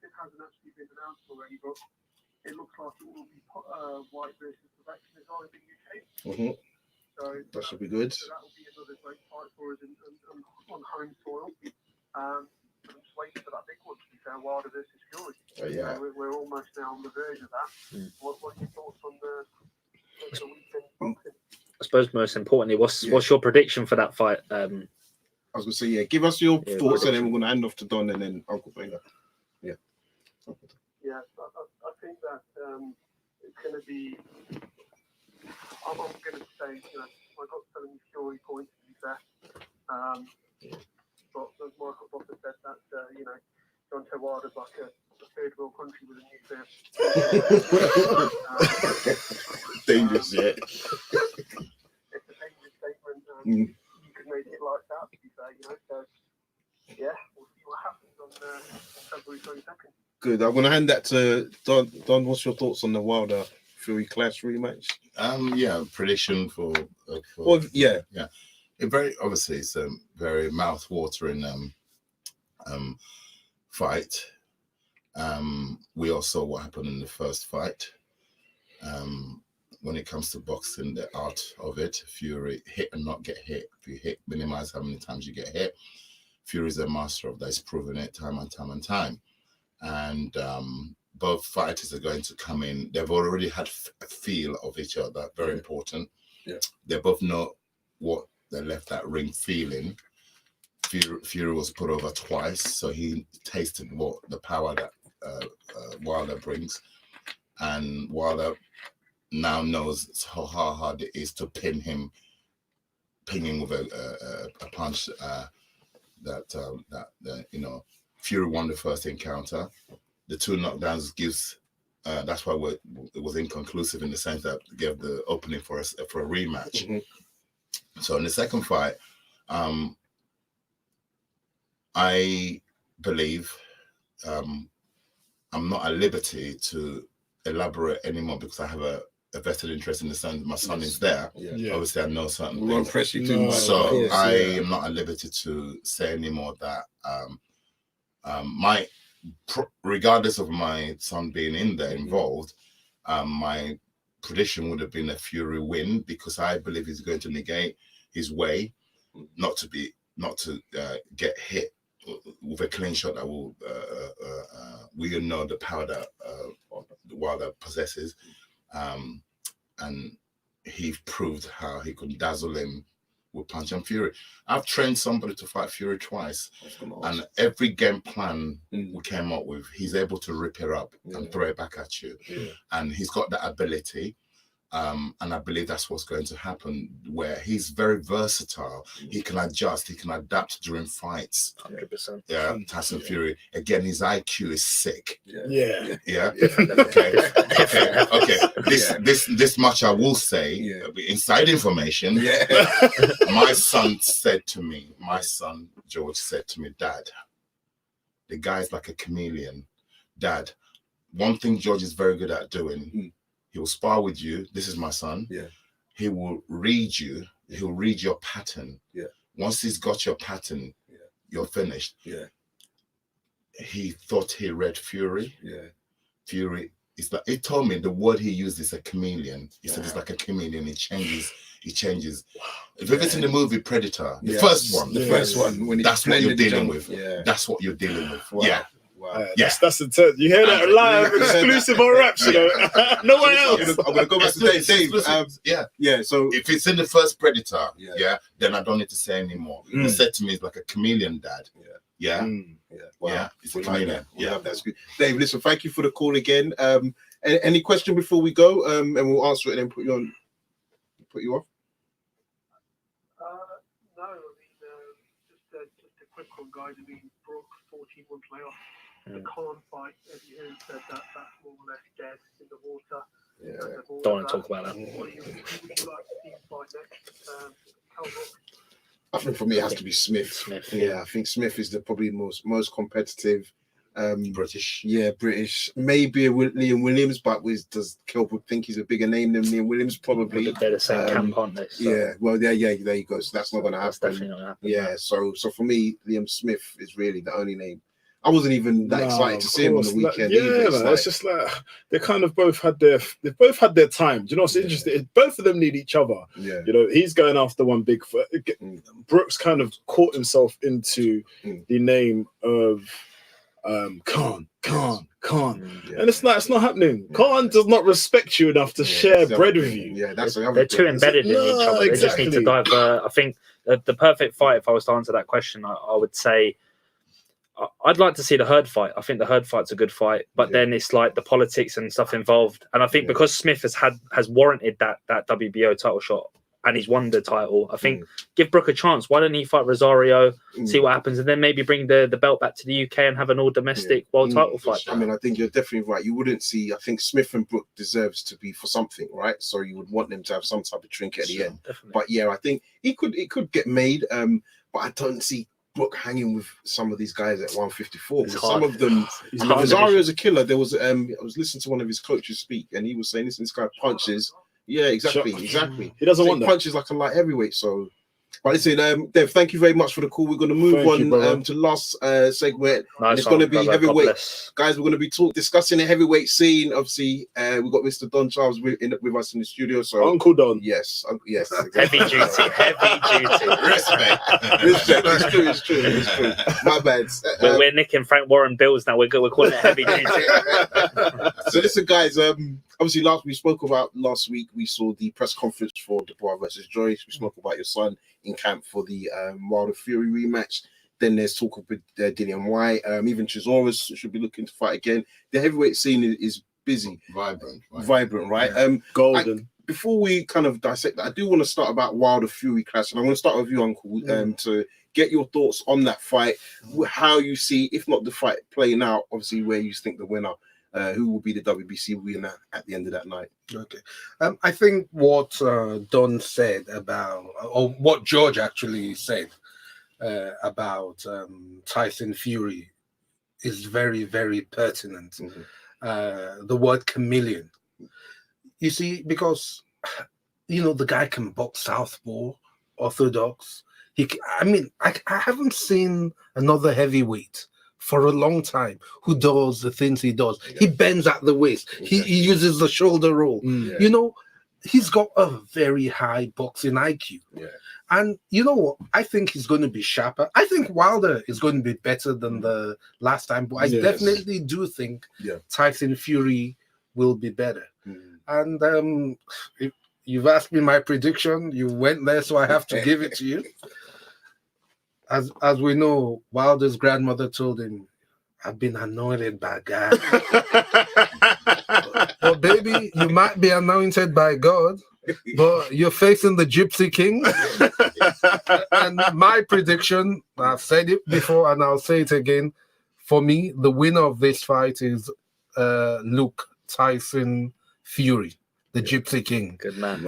Speaker 7: it hasn't actually been announced already, but it looks like it will be White versus Perfection as well in the UK. So
Speaker 6: that should be good.
Speaker 7: So that will be another great fight for us on home soil. I'm just waiting for that big one, to be fair, Wilder versus Fury.
Speaker 6: Yeah.
Speaker 7: We're almost now on the verge of that. What are your thoughts on the weekend boxing?
Speaker 3: I suppose most importantly, what's your prediction for that fight?
Speaker 6: I was going to say, give us your thoughts and then we're going to hand off to Don and then Uncle Finger.
Speaker 7: Yeah, I think that it's going to be. I'm going to say, I got telling you Fury points to be fair. But as Michael Buffer said, that Deontay Wilder's like a third world country with a nuclear.
Speaker 6: Dangerous, yeah.
Speaker 7: It's a dangerous statement. You could make it like that, to be fair, So yeah, we'll see what happens on February 22nd.
Speaker 6: Good. I'm going to hand that to Don. Don, what's your thoughts on the Wilder Fury Clash rematch?
Speaker 4: Prediction for it very obviously it's a very mouth-watering fight. We all saw what happened in the first fight. When it comes to boxing, the art of it, Fury hit and not get hit. If you hit, minimize how many times you get hit. Fury's a master of that. He's proven it time and time. And both fighters are going to come in. They've already had a feel of each other. Very important.
Speaker 5: Yeah.
Speaker 4: They both know what they left that ring feeling. Fury was put over twice, so he tasted what the power that Wilder brings. And Wilder now knows how hard it is to pin him with a punch that Fury won the first encounter. The two knockdowns gives that's why it was inconclusive in the sense that it gave the opening for a rematch. So in the second fight, I believe I'm not at liberty to elaborate anymore because I have a vested interest in the sense my son is there. Obviously I know certain
Speaker 6: We won't
Speaker 4: things.
Speaker 6: press you too much.
Speaker 4: So I am not at liberty to say anymore that regardless of my son being in there involved, my prediction would have been a Fury win, because I believe he's going to negate his way, not to get hit with a clean shot that will. We know the power that Wilder possesses, and he proved how he could dazzle him with punch and fury. I've trained somebody to fight Fury twice, and every game plan we came up with, he's able to rip it up and throw it back at you. And he's got that ability. And I believe that's what's going to happen, where he's very versatile. He can adjust, he can adapt during fights.
Speaker 3: 100%.
Speaker 4: Yeah, Tyson Fury. Again, his IQ is sick.
Speaker 2: Yeah.
Speaker 4: Okay. This much I will say, inside information. My son George said to me, Dad, the guy's like a chameleon. Dad, one thing George is very good at doing, he will spar with you. This is my son. He will read you. He'll read your pattern. Once he's got your pattern, you're finished. He thought he read Fury. Fury is like, he told me the word he used is a chameleon. He said it's like a chameleon. He changes. If you've seen the movie Predator, the first one, when that's what you're dealing with. That's what you're dealing with.
Speaker 6: Wow.
Speaker 2: That's the term. You hear that live, exclusive on Raps, you know. Nowhere else.
Speaker 6: I'm gonna go back to Dave. So
Speaker 4: if it's in the first Predator, then I don't need to say anymore. He said to me, it's like a chameleon, Dad. Wow. It's a chameleon.
Speaker 6: That's good. Dave, listen, thank you for the call again. Any question before we go? And we'll answer it and then put you off.
Speaker 7: No, I mean, just a quick one, guys. I mean, Brook 14-1 playoff. The Khan fight, as you said, that's more or less dead in the water.
Speaker 3: Don't want to talk about that.
Speaker 7: What would you like to see fight next?
Speaker 6: I think for me it has to be Smith. I think Smith is probably most competitive.
Speaker 4: British.
Speaker 6: British. Maybe Liam Williams, but does Kelwood think he's a bigger name than Liam Williams? Probably.
Speaker 3: They're the same camp, aren't they? So.
Speaker 6: There you go. So that's not going to happen.
Speaker 3: Definitely not going to happen.
Speaker 6: So for me, Liam Smith is really the only name. I wasn't even that excited to see him on the weekend.
Speaker 2: It's just like they kind of both had their time. Do you know what's interesting? Both of them need each other. You know, he's going after one big foot. Brooks kind of caught himself into the name of Khan. And it's not happening. Khan does not respect you enough to share bread with you.
Speaker 3: They're too embedded in each other. They just need to dive. I think the perfect fight, if I was to answer that question, I would say I'd like to see the Hurd fight. I think the Hurd fight's a good fight, but then it's like the politics and stuff involved. And I think because Smith has warranted that WBO title shot and he's won the title, I think give Brook a chance. Why don't he fight Rosario, see what happens, and then maybe bring the belt back to the UK and have an all domestic world title fight?
Speaker 6: I mean, I think you're definitely right. You wouldn't see. I think Smith and Brook deserves to be for something, right? So you would want them to have some type of trinket at the end.
Speaker 3: Definitely.
Speaker 6: But I think it could get made. But I don't see Brook hanging with some of these guys at 154. Some of them, Rosario's a killer. There was I was listening to one of his coaches speak, and he was saying, "Listen, this guy punches." Yeah, exactly. He doesn't want that. Punches like a light heavyweight. So, but listen, Dev, thank you very much for the call. We're going to move on to the last segment. It's going to be heavyweight, guys. We're going to be discussing the heavyweight scene. Obviously, we've got Mr. Don Charles with us in the studio. So,
Speaker 2: Uncle Don,
Speaker 6: yes,
Speaker 3: heavy duty.
Speaker 6: Respect. It's true. My bad.
Speaker 3: We're nicking Frank Warren bills now. We're calling it heavy duty.
Speaker 6: So listen, guys. Obviously, last week, we saw the press conference for Dubois versus Joyce. We spoke about your son in camp for the Wilder Fury rematch. Then there's talk of Dillian White. Even Chisora should be looking to fight again. The heavyweight scene is busy.
Speaker 4: Vibrant,
Speaker 6: right?
Speaker 2: Golden.
Speaker 6: Before we kind of dissect that, I do want to start about Wilder Fury clash. And I want to start with you, Uncle, to get your thoughts on that fight, how you see, if not the fight playing out, obviously where you think the winner, who will be the WBC winner at the end of that night.
Speaker 5: Okay. I think what Don said about, or what George actually said about Tyson Fury is very, very pertinent. The word chameleon. You see, because, the guy can box southpaw, orthodox. I haven't seen another heavyweight for a long time who does the things he does. He bends at the waist. He uses the shoulder roll. You know, he's got a very high boxing IQ. And you know what? I think he's going to be sharper. I think Wilder is going to be better than the last time, but I definitely do think Tyson Fury will be better. And if you've asked me my prediction, you went there, so I have to give it to you. As we know, Wilder's grandmother told him, "I've been anointed by God." But baby, you might be anointed by God, but you're facing the Gypsy King. And my prediction, I've said it before and I'll say it again, for me, the winner of this fight is Luke Tyson Fury, the Gypsy King.
Speaker 3: Good man.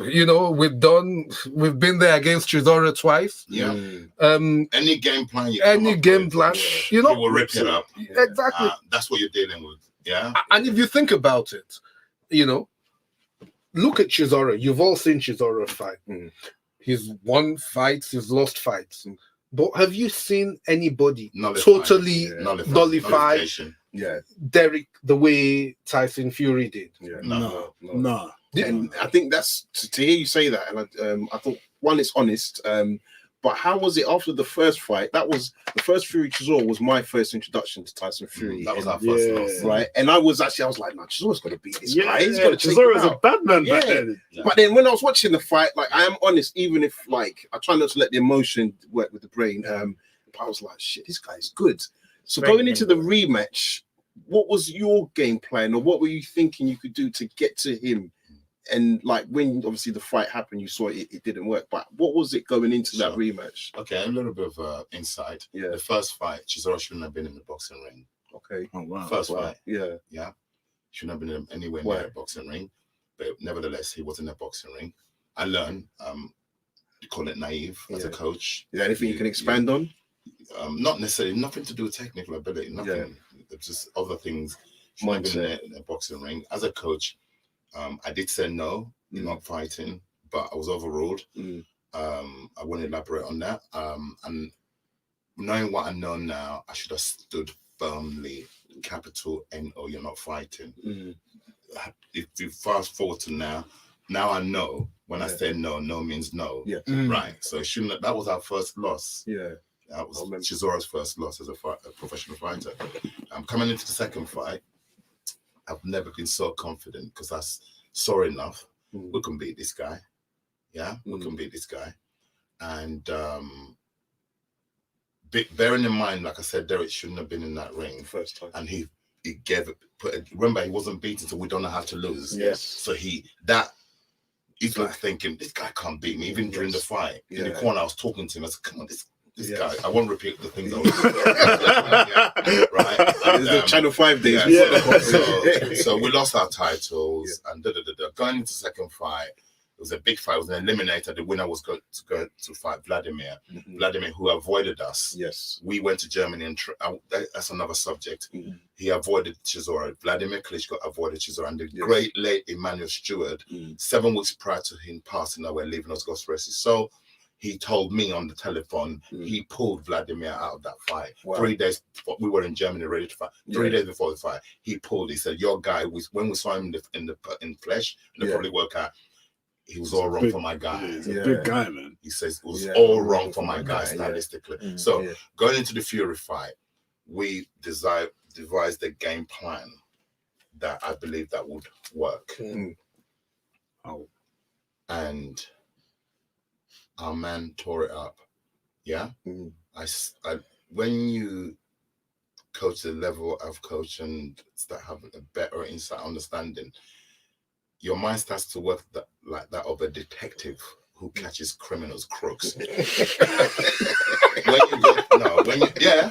Speaker 5: You know, we've been there against Chisora twice.
Speaker 4: Any game plan you
Speaker 5: you know,
Speaker 4: he will rip it up.
Speaker 5: Exactly.
Speaker 4: That's what you're dealing with. Yeah.
Speaker 5: And if you think about it, you know, look at Chisora. You've all seen Chisora fight. He's won fights, he's lost fights. But have you seen anybody totally nullify Derek the way Tyson Fury did?
Speaker 2: No.
Speaker 6: And I think that's to hear you say that, and I thought, one, it's honest. But how was it after the first fight? That was the first Fury Chisora was my first introduction to Tyson Fury.
Speaker 4: That was our first loss,
Speaker 6: right? And I was like, nah, Chisora's got to beat this guy. He's got to
Speaker 2: Chisora's a bad man back then.
Speaker 6: But then when I was watching the fight, like, I am honest, even if like I try not to let the emotion work with the brain. But I was like, shit, this guy's good. So going into the rematch, what was your game plan, or what were you thinking you could do to get to him? And like when obviously the fight happened, you saw it didn't work. But what was it going into that rematch?
Speaker 4: Okay, a little bit of insight. The first fight, Chisora shouldn't have been in the boxing ring.
Speaker 6: Okay.
Speaker 2: Oh wow.
Speaker 4: First fight.
Speaker 6: Yeah.
Speaker 4: Shouldn't have been anywhere near a boxing ring. But nevertheless, he was in a boxing ring. I learned, call it naive as a coach.
Speaker 6: Is there anything you can expand on?
Speaker 4: Not necessarily, nothing to do with technical ability. Nothing. It's just other things. Shouldn't have been in a boxing ring. As a coach, I did say no, not fighting, but I was overruled. I won't elaborate on that. And knowing what I know now, I should have stood firmly, capital N-O, you're not fighting. If you fast forward to now I know when I say no, no means no. Right. So that was our first loss. That was Chisora's first loss as a professional fighter. Coming into the second fight, I've never been so confident because I saw enough. We can beat this guy. We can beat this guy. And bearing in mind, like I said, Derek shouldn't have been in that ring
Speaker 6: first time.
Speaker 4: And he remember, he wasn't beaten, so we don't know how to lose. So he's like thinking, this guy can't beat me. Even during the fight, in the corner, I was talking to him. I said, come on, this guy. I won't repeat the things I was right. And,
Speaker 6: the Channel 5 days.
Speaker 4: So we lost our titles and going into the second fight. It was a big fight. It was an eliminator. The winner was going to fight Vladimir. Vladimir, who avoided us. We went to Germany and that's another subject. He avoided Chisora. Vladimir Klitschko avoided Chisora. And the great late Emmanuel Stewart, 7 weeks prior to him passing away, leaving us God's rest his soul, he told me on the telephone he pulled Vladimir out of that fight. 3 days before, we were in Germany ready to fight. 3 days before the fight, he said, your guy, when we saw him in flesh, in the public workout, he was all wrong for my guy.
Speaker 2: He's a big guy, man.
Speaker 4: He says it was all wrong for my guy stylistically. So going into the Fury fight, we devised a game plan that I believe that would work. And our man tore it up. When you coach the level of coach and start having a better insight understanding, your mind starts to work like that of a detective who catches criminals, crooks.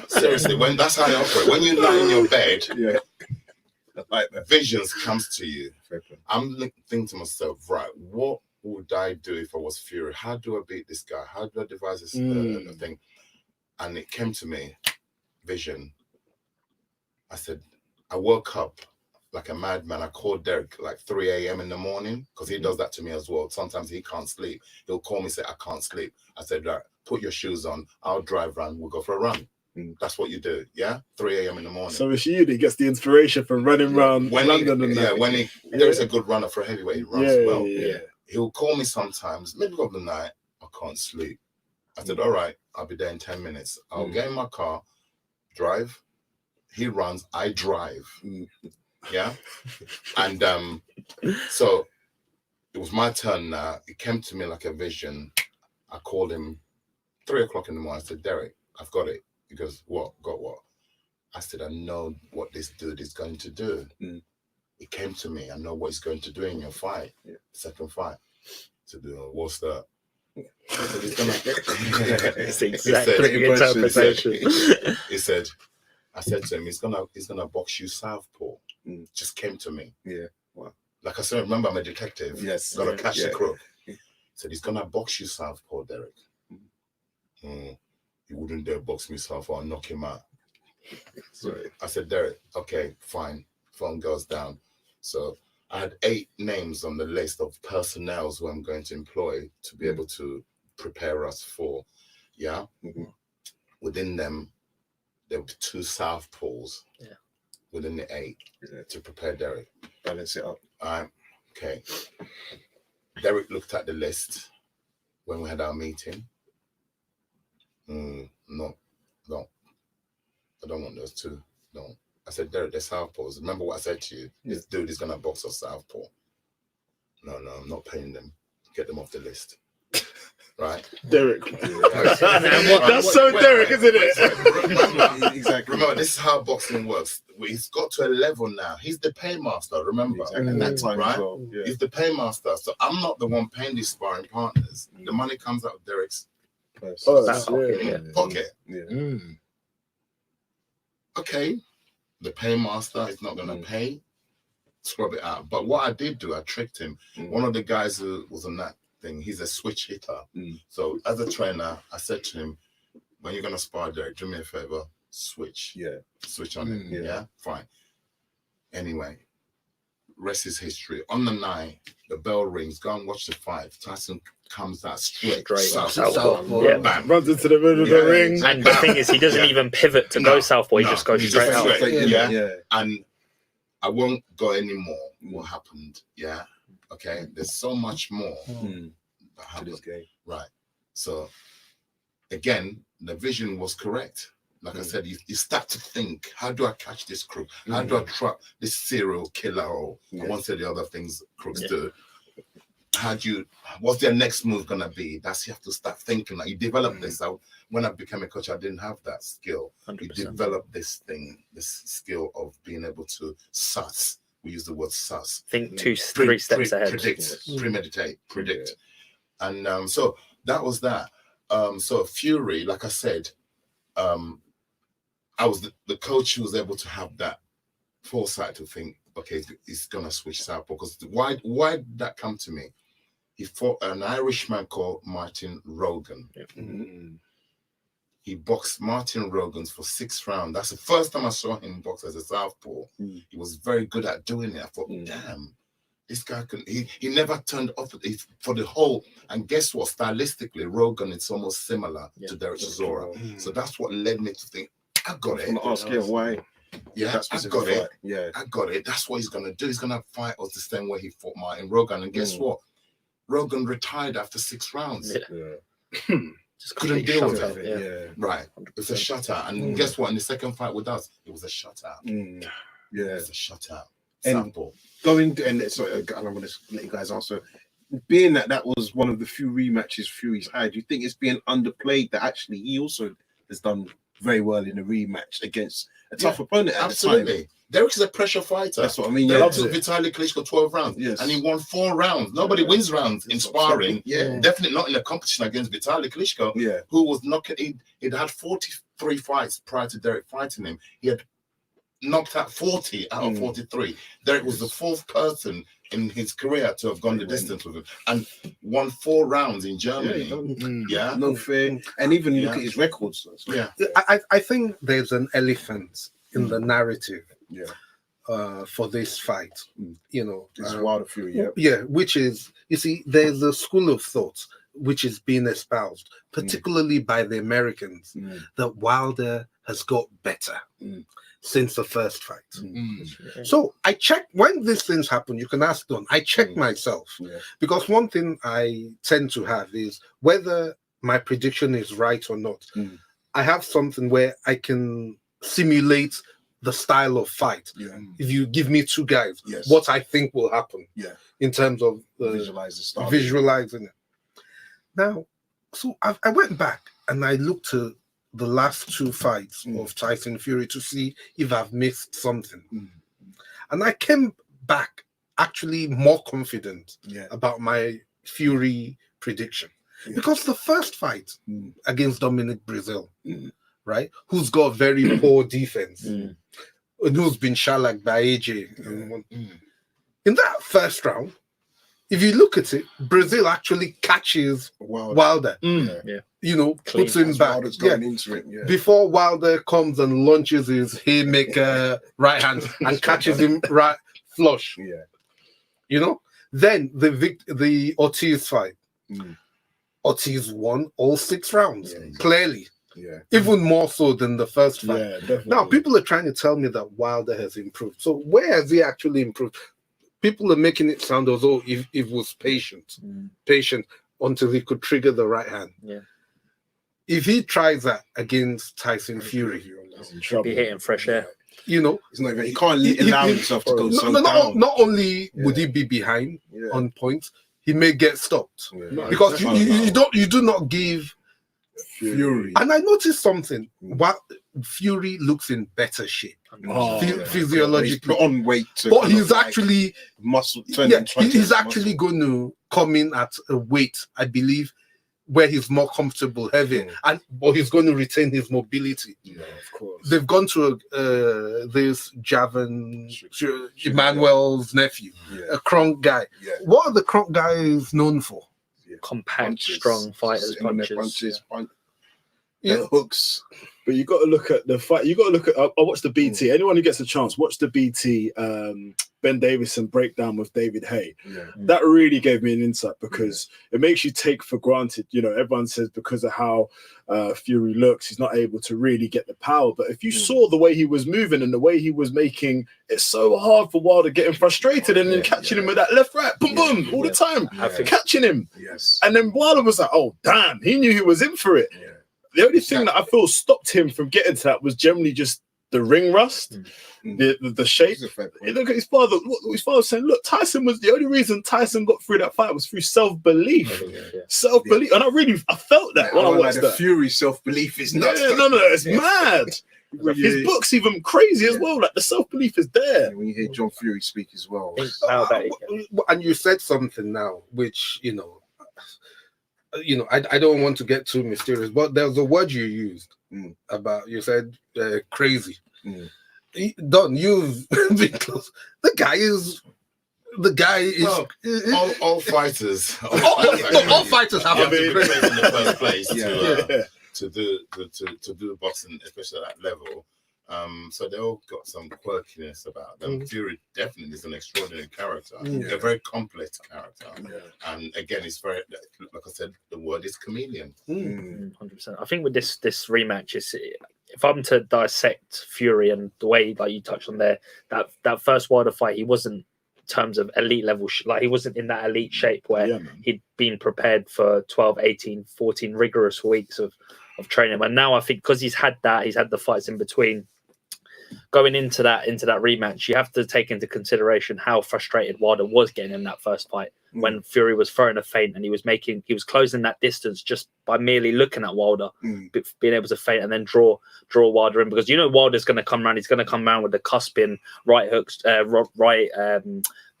Speaker 4: Seriously, when that's how you operate. When you lie in your bed, like that, visions comes to you. I'm thinking to myself, right, what would I do if I was Fury? How do I beat this guy? How do I devise this thing? And it came to me, vision. I said, I woke up like a madman. I called Derek like 3 a.m. in the morning because he does that to me as well. Sometimes he can't sleep. He'll call me and say, I can't sleep. I said, right, put your shoes on. I'll drive around. We'll go for a run. That's what you do. Yeah, 3 a.m. in the morning.
Speaker 2: So it's you that gets the inspiration from running around London and that.
Speaker 4: When there's a good runner for heavyweight, he runs well. He'll call me sometimes, middle of the night, I can't sleep. I said, all right, I'll be there in 10 minutes. I'll get in my car, drive. He runs, I drive. Yeah. And so it was my turn now. It came to me like a vision. I called him 3 o'clock in the morning. I said, Derek, I've got it. He goes, what? Got what? I said, I know what this dude is going to do. It came to me. I know what he's going to do in your fight, second fight. So, what's that?
Speaker 3: It's exactly the interpretation.
Speaker 4: He said, I said to him, he's gonna box you southpaw. Just came to me.
Speaker 6: Yeah. Wow.
Speaker 4: Like I said, remember I'm a detective.
Speaker 6: Yes.
Speaker 4: Gotta catch the crook. He said he's gonna box you southpaw, Derek. He wouldn't dare box me southpaw. I'll knock him out.
Speaker 6: Sorry.
Speaker 4: I said, Derek, okay, fine. Phone goes down. So I had 8 names on the list of personnel who I'm going to employ to be able to prepare us for. Yeah. Within them, there were 2 southpaws. Yeah. Within the 8 to prepare Derek.
Speaker 6: Balance it up.
Speaker 4: Okay. Derek looked at the list when we had our meeting. No. I don't want those 2. No. I said, Derek, they're southpaws. Remember what I said to you? This dude is going to box us southpaw. No, I'm not paying them. Get them off the list. Right?
Speaker 2: Derek. That's so Derek, isn't it?
Speaker 6: Exactly.
Speaker 4: Remember, this is how boxing works. He's got to a level now. He's the paymaster, remember?
Speaker 6: Exactly. And that time
Speaker 4: right?
Speaker 6: as well. Yeah.
Speaker 4: He's the paymaster. So I'm not the one paying these sparring partners. The money comes out of Derek's pocket.
Speaker 6: Yeah.
Speaker 4: Okay. The paymaster is not going to pay. Scrub it out. But what I did do, I tricked him. One of the guys who was on that thing, he's a switch hitter. So as a trainer, I said to him, when you're going to spar Derek, do me a favor, switch.
Speaker 6: Yeah.
Speaker 4: Switch on him. Yeah. Fine. Anyway, rest is history. On the night, the bell rings. Go and watch the fight. Tyson comes out straight.
Speaker 3: Southpaw.
Speaker 4: Bam.
Speaker 2: Runs into the middle of the ring.
Speaker 3: And the thing is, he doesn't even pivot to go southpaw. He just goes straight out.
Speaker 4: Yeah. And I won't go any more. What happened? Yeah. Okay. There's so much more that happened. Right. So again, the vision was correct. Like I said, you start to think, how do I catch this crook? How do I trap this serial killer? Or I won't say the other things crooks do. What's their next move gonna be? That's you have to start thinking. Like you develop this. When I became a coach, I didn't have that skill. 100%. You develop this skill of being able to suss. We use the word suss.
Speaker 3: Think 3 steps ahead.
Speaker 4: Predict, premeditate, predict. And so that was that. So Fury, like I said, I was the coach who was able to have that foresight to think, okay, he's gonna switch southpaw. Because why did that come to me? He fought an Irishman called Martin Rogan. He boxed Martin Rogan for 6 rounds. That's the first time I saw him box as a southpaw. He was very good at doing it. I thought, damn, this guy can. He never turned off for the whole. And guess what? Stylistically, Rogan is almost similar to Derek Chisora. So that's what led me to think, I got it.
Speaker 6: I'm gonna ask you why.
Speaker 4: Yeah, I got it. Yeah, I got it. That's what he's gonna do. He's gonna fight us the same way he fought Martin Rogan. And guess what? Rogan retired after 6 rounds. Just couldn't deal with it. Right. It's a shutout. And guess what? In the second fight with us, it was a shutout. Yeah, it's a shutout.
Speaker 6: And going and sorry, and I'm going to let you guys answer. Being that was one of the few rematches Fury's had, do you think it's being underplayed that actually he also has done very well in a rematch against a tough opponent at the time?
Speaker 4: Derek is a pressure fighter.
Speaker 6: That's what I mean.
Speaker 4: Derek took Vitaly Klitschko 12 rounds, and he won 4 rounds. Nobody wins rounds in sparring. Definitely not in a competition against Vitaly Klitschko, who was knocking. He'd had 43 fights prior to Derek fighting him. He had knocked out 40 out of 43. Derek was the 4th person in his career to have gone the distance with him and won 4 rounds in Germany.
Speaker 6: No fear. And even look at his records.
Speaker 5: I think there's an elephant in the narrative for this fight. You know,
Speaker 6: it's Wilder Fury.
Speaker 5: Which is, you see, there's a school of thought which is being espoused, particularly by the Americans, that Wilder has got better since the first fight. So I checked when these things happen. You can ask Don. I check myself because one thing I tend to have is whether my prediction is right or not. I have something where I can simulate the style of fight. If you give me two guys, what I think will happen. In terms of visualizing it. Now, so I went back and I looked at the last two fights of Tyson Fury to see if I've missed something. And I came back actually more confident about my Fury prediction. Because the first fight against Dominic Brazil, right, who's got very poor defense, and who's been shellacked by AJ. In that first round, if you look at it, Brazil actually catches Wilder. You know, puts him back.
Speaker 6: Into it,
Speaker 5: Before Wilder comes and launches his haymaker right hand and catches him right flush. You know, then the Ortiz fight. Ortiz won all 6 rounds, clearly. Even more so than the first fight. Now, people are trying to tell me that Wilder has improved. So where has he actually improved? People are making it sound as though it was patient until he could trigger the right hand. If he tries that against Tyson Fury,
Speaker 3: he'll be hitting fresh air.
Speaker 5: You know,
Speaker 6: he can't allow himself to go so down.
Speaker 5: Not only would he be behind on points, he may get stopped because you do not give
Speaker 6: Fury.
Speaker 5: And I noticed something. While Fury looks in better shape, physiologically,
Speaker 6: he's on weight,
Speaker 5: but he's actually
Speaker 6: muscle.
Speaker 5: He's actually going to come in at a weight, I believe, where he's more comfortable, heavy, but he's going to retain his mobility.
Speaker 6: Of course.
Speaker 5: They've gone to this Javan Emmanuel's nephew, a Kronk guy. What are the Kronk guys known for?
Speaker 3: Compact, strong fighters, punches.
Speaker 6: Hooks.
Speaker 2: But you got to look at the fight. You got to look at. I watched the BT. Anyone who gets a chance, watch the BT Ben Davison breakdown with David Hay. That really gave me an insight because it makes you take for granted. You know, everyone says because of how Fury looks, he's not able to really get the power. But if you saw the way he was moving and the way he was making it so hard for Wilder getting frustrated and then catching him with that left, right, boom, boom, all the time, catching him. And then Wilder was like, oh, damn, he knew he was in for it. The only thing that I feel stopped him from getting to that was generally just the ring rust, the shape. Look at his father. His father was saying, look, Tyson was the only reason Tyson got through that fight was through self-belief. Self-belief. And I felt that when I watched that.
Speaker 6: Fury self-belief is nuts.
Speaker 2: No, it's mad. His book's even crazy as well. Like the self-belief is there.
Speaker 6: When you hear John Fury speak as well.
Speaker 5: And you said something now, which, I don't want to get too mysterious, but there's a word you used about, you said crazy. Don, you've been close. The guy is
Speaker 4: all fighters.
Speaker 5: All fighters have
Speaker 4: to be crazy in the first place to do the boxing, especially at that level. So they all got some quirkiness about them. Fury definitely is an extraordinary character, a very complex character, and again, it's very, like I said, the word is chameleon.
Speaker 3: 100%. I think with this rematch, if I'm to dissect Fury and the way, like you touched on there, that first Wilder fight, he wasn't in terms of elite level, like he wasn't in that elite shape where he'd been prepared for 12, 18, 14 rigorous weeks of training, and now I think because he's had the fights in between. Going into that rematch, you have to take into consideration how frustrated Wilder was getting in that first fight when Fury was throwing a feint and he was closing that distance just by merely looking at Wilder, being able to feint and then draw Wilder in, because Wilder's going to come around. He's going to come around with the cusping right hooks, right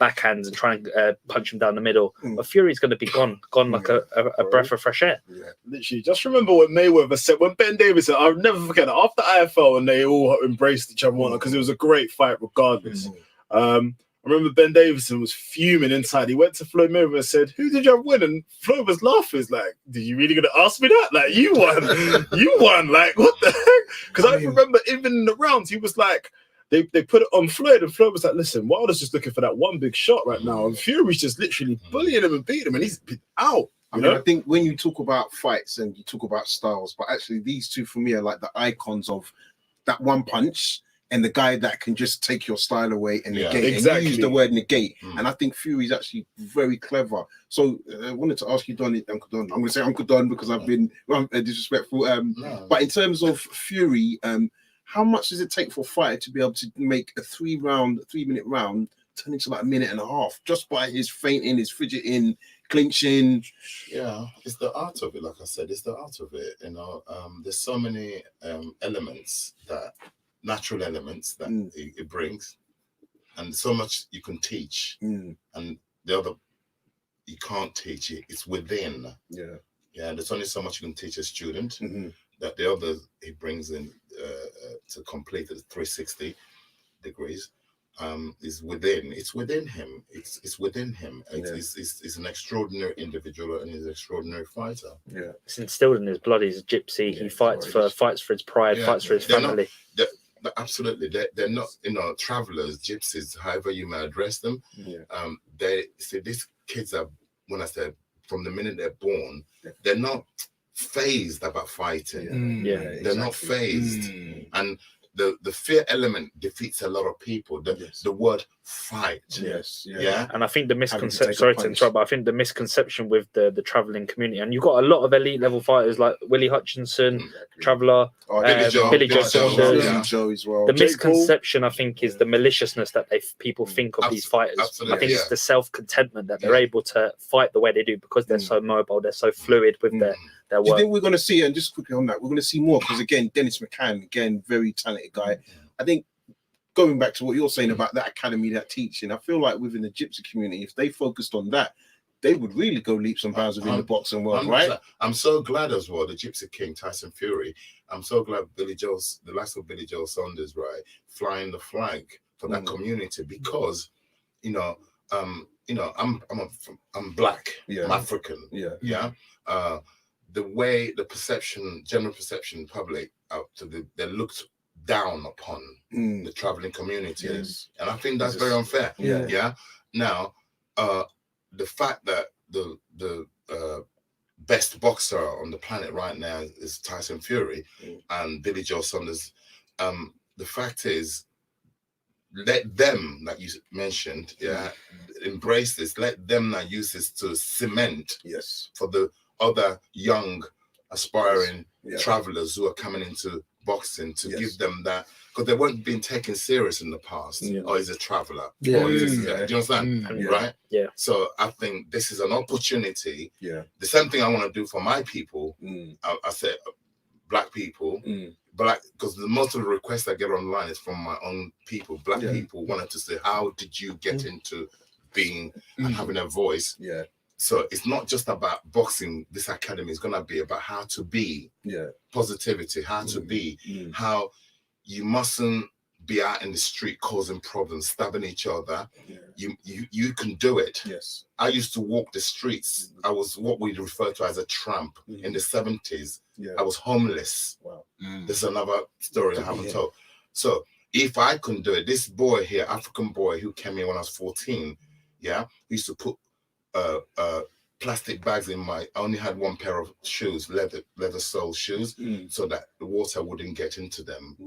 Speaker 3: backhands and try and punch him down the middle. But Fury's going to be gone like a breath of fresh air.
Speaker 2: Literally, just remember what Mayweather said when Ben Davison. I'll never forget it. After IFL and they all embraced each other because it was a great fight regardless. I remember Ben Davison was fuming inside. He went to Floyd Mayweather and said, "Who did you win?" And Floyd was laughing. He's like, "Did you really gonna ask me that? Like, you won, you won. Like, what the heck?" Because I remember even in the rounds, he was like, they put it on Floyd, and Floyd was like, "Listen, Wilder's just looking for that one big shot right now, and Fury's just literally bullying him and beating him, and he's out."
Speaker 6: I think when you talk about fights and you talk about styles, but actually these two for me are like the icons of that one punch and the guy that can just take your style away and negate.
Speaker 2: Exactly.
Speaker 6: And you use the word negate. And I think Fury is actually very clever. So I wanted to ask you, Uncle Don. I'm going to say Uncle Don because I've been disrespectful. But in terms of Fury, how much does it take for a fighter to be able to make a 3-minute round turn into like a minute and a half just by his feinting, his fidgeting, clinching?
Speaker 4: Yeah, it's the art of it. Like I said, it's the art of it. There's so many natural elements that it brings, and so much you can teach, and the other you can't teach it. It's within. There's only so much you can teach a student. That the other he brings in to complete the 360 degrees is within. It's within him. It's within him. It's an extraordinary individual and he's an extraordinary fighter.
Speaker 3: It's instilled in his blood. He's a gypsy. He fights for his pride, fights for his family.
Speaker 4: Absolutely, they're not, travelers, gypsies, however you may address them. They see these kids are, when I say from the minute they're born, they're not phased about fighting. They're not phased, and the fear element defeats a lot of people. The word fight.
Speaker 3: And I think the misconception. Sorry to interrupt, but I think the misconception with the traveling community, and you've got a lot of elite level fighters like Willie Hutchinson, Traveller, Billy Joe Saunders,
Speaker 6: Joe as well.
Speaker 3: The misconception, I think, is the maliciousness that people think of these fighters.
Speaker 4: Absolutely,
Speaker 3: I think it's the self-contentment that they're able to fight the way they do because they're so mobile, they're so fluid with their work.
Speaker 6: Do you think we're going to see, and just quickly on that, we're going to see more? Because again, Dennis McCann, again, very talented guy. I think going back to what you're saying about that academy, that teaching, I feel like within the gypsy community, if they focused on that, they would really go leaps and bounds within the boxing world, right?
Speaker 4: I'm so glad as well, the Gypsy King, Tyson Fury. I'm so glad the likes of Billy Joe Saunders, right, flying the flag for that community because, I'm black, I'm African, the way the general perception, public, they looked down upon the traveling community, and I think that's very unfair. Now, the fact that the best boxer on the planet right now is Tyson Fury and Billy Joe Saunders. The fact is, let them, like you mentioned, embrace this. Let them not use this to cement for the other young, aspiring travelers who are coming into boxing to give them that, because they weren't being taken serious in the past. Or he's a traveler. Do you understand? Right? So I think this is an opportunity. The same thing I want to do for my people. I said black people. Because most of the requests I get online is from my own people. Black people wanted to say, how did you get into being and having a voice? So it's not just about boxing. This academy is going to be about how to be, positivity, how to be, how you mustn't be out in the street causing problems, stabbing each other. You can do it. I used to walk the streets. I was what we refer to as a tramp in the 70s. I was homeless. There's another story I haven't told. So if I can do it, this boy here, African boy who came here when I was 14, he used to put plastic bags in I only had one pair of shoes, leather sole shoes, so that the water wouldn't get into them.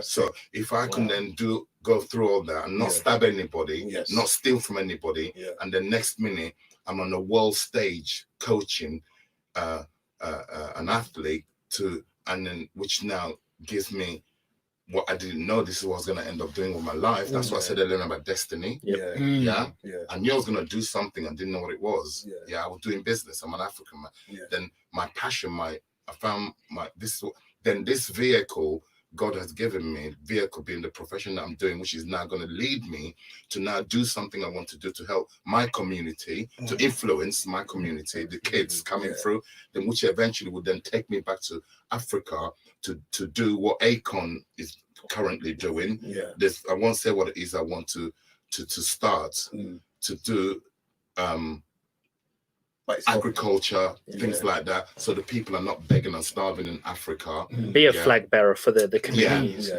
Speaker 4: So if I can then go through all that and not stab anybody, not steal from anybody, and the next minute I'm on a world stage coaching an athlete which now gives me what I didn't know this is what I was going to end up doing with my life. That's what I said earlier about destiny. I knew I was going to do something. I didn't know what it was. I was doing business. I'm an African man. Then my passion, this vehicle God has given me, vehicle being the profession that I'm doing, which is now going to lead me to now do something I want to do to help my community, to influence my community, the kids coming through, then which eventually would then take me back to Africa to do what Akon is currently doing. I won't say what it is I want to start to do agriculture, things like that, so the people are not begging and starving in Africa.
Speaker 3: Be a flag bearer for the communities.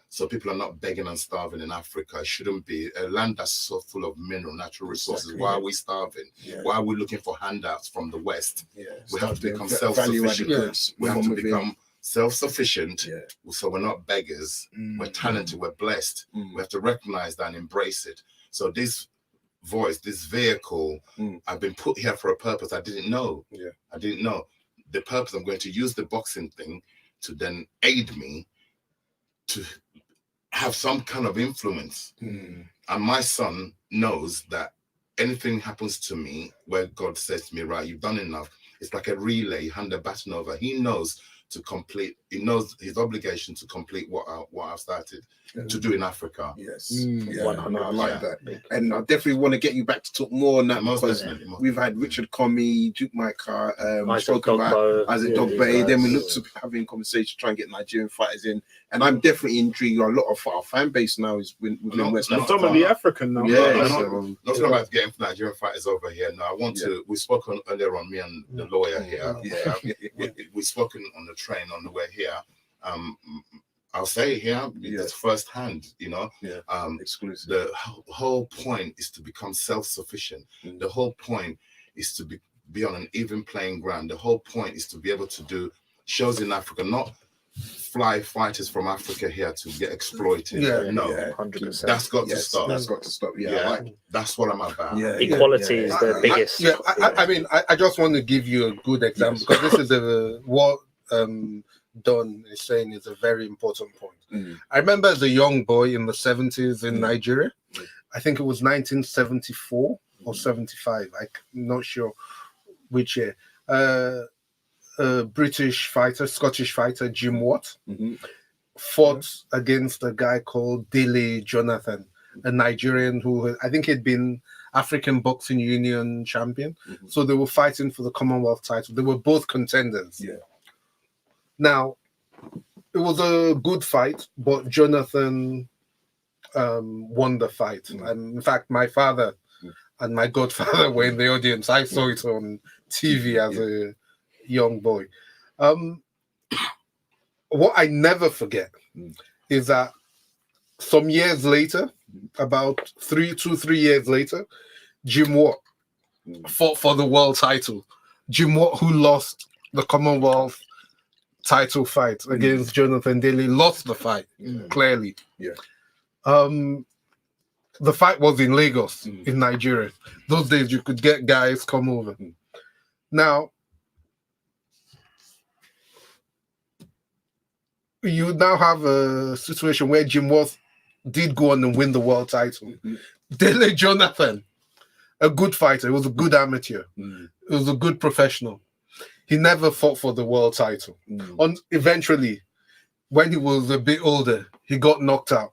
Speaker 4: So people are not begging and starving in Africa. It shouldn't be a land that's so full of mineral, natural resources. Why are we starving? Why are we looking for handouts from the West? We have to become self-sufficient. We have to become self-sufficient. So we're not beggars. We're talented. We're blessed. We have to recognize that and embrace it. So this voice, this vehicle, I've been put here for a purpose. I didn't know. I didn't know the purpose. I'm going to use the boxing thing to then aid me to have some kind of influence. And my son knows that anything happens to me where God says to me, right, you've done enough. It's like a relay, you hand the baton over. He knows to complete, he knows his obligation to complete what I've started to do in Africa.
Speaker 6: Yes.
Speaker 3: 100%.
Speaker 6: I like that. And I definitely want to get you back to talk more on that, because we've had Richard Comey, Duke Micah, spoken about Isaac Dogbe. Then we looked to having conversations, try and get Nigerian fighters in. And I'm definitely intrigued. A lot of our fan base now is within West Africa.
Speaker 2: Some of the African now.
Speaker 4: Not about getting Nigerian fighters over here. No, I want to. We spoke earlier on, me and the lawyer here. We spoken on the train on the way here. I'll say it here, it's firsthand, exclusive. The whole point is to become self-sufficient. The whole point is to be on an even playing ground. The whole point is to be able to do shows in Africa, not fly fighters from Africa here to get exploited.
Speaker 3: 100%.
Speaker 4: That's got to stop.
Speaker 6: That's got to stop.
Speaker 4: That's what I'm about.
Speaker 3: Equality is the biggest.
Speaker 5: I mean, I just want to give you a good example, because this is what Don is saying is a very important point. I remember as a young boy in the 70s in Nigeria, I think it was 1974 or 75, I'm not sure which year, a British fighter, Scottish fighter, Jim Watt, fought against a guy called Dele Jonathan, a Nigerian who I think had been African Boxing Union champion. So they were fighting for the Commonwealth title. They were both contenders. Now, it was a good fight, but Jonathan won the fight. And in fact, my father and my godfather were in the audience. I saw it on TV as a young boy. What I never forget is that some years later, about 3 years later, Jim Watt fought for the world title. Jim Watt, who lost the Commonwealth title fight against Jonathan Daly, lost the fight clearly. The fight was in Lagos, in Nigeria. Those days you could get guys come over. Now, you now have a situation where Jim Watt did go on and win the world title. Dele Jonathan, a good fighter, he was a good amateur, he was a good professional. He never fought for the world title. Eventually, when he was a bit older, he got knocked out,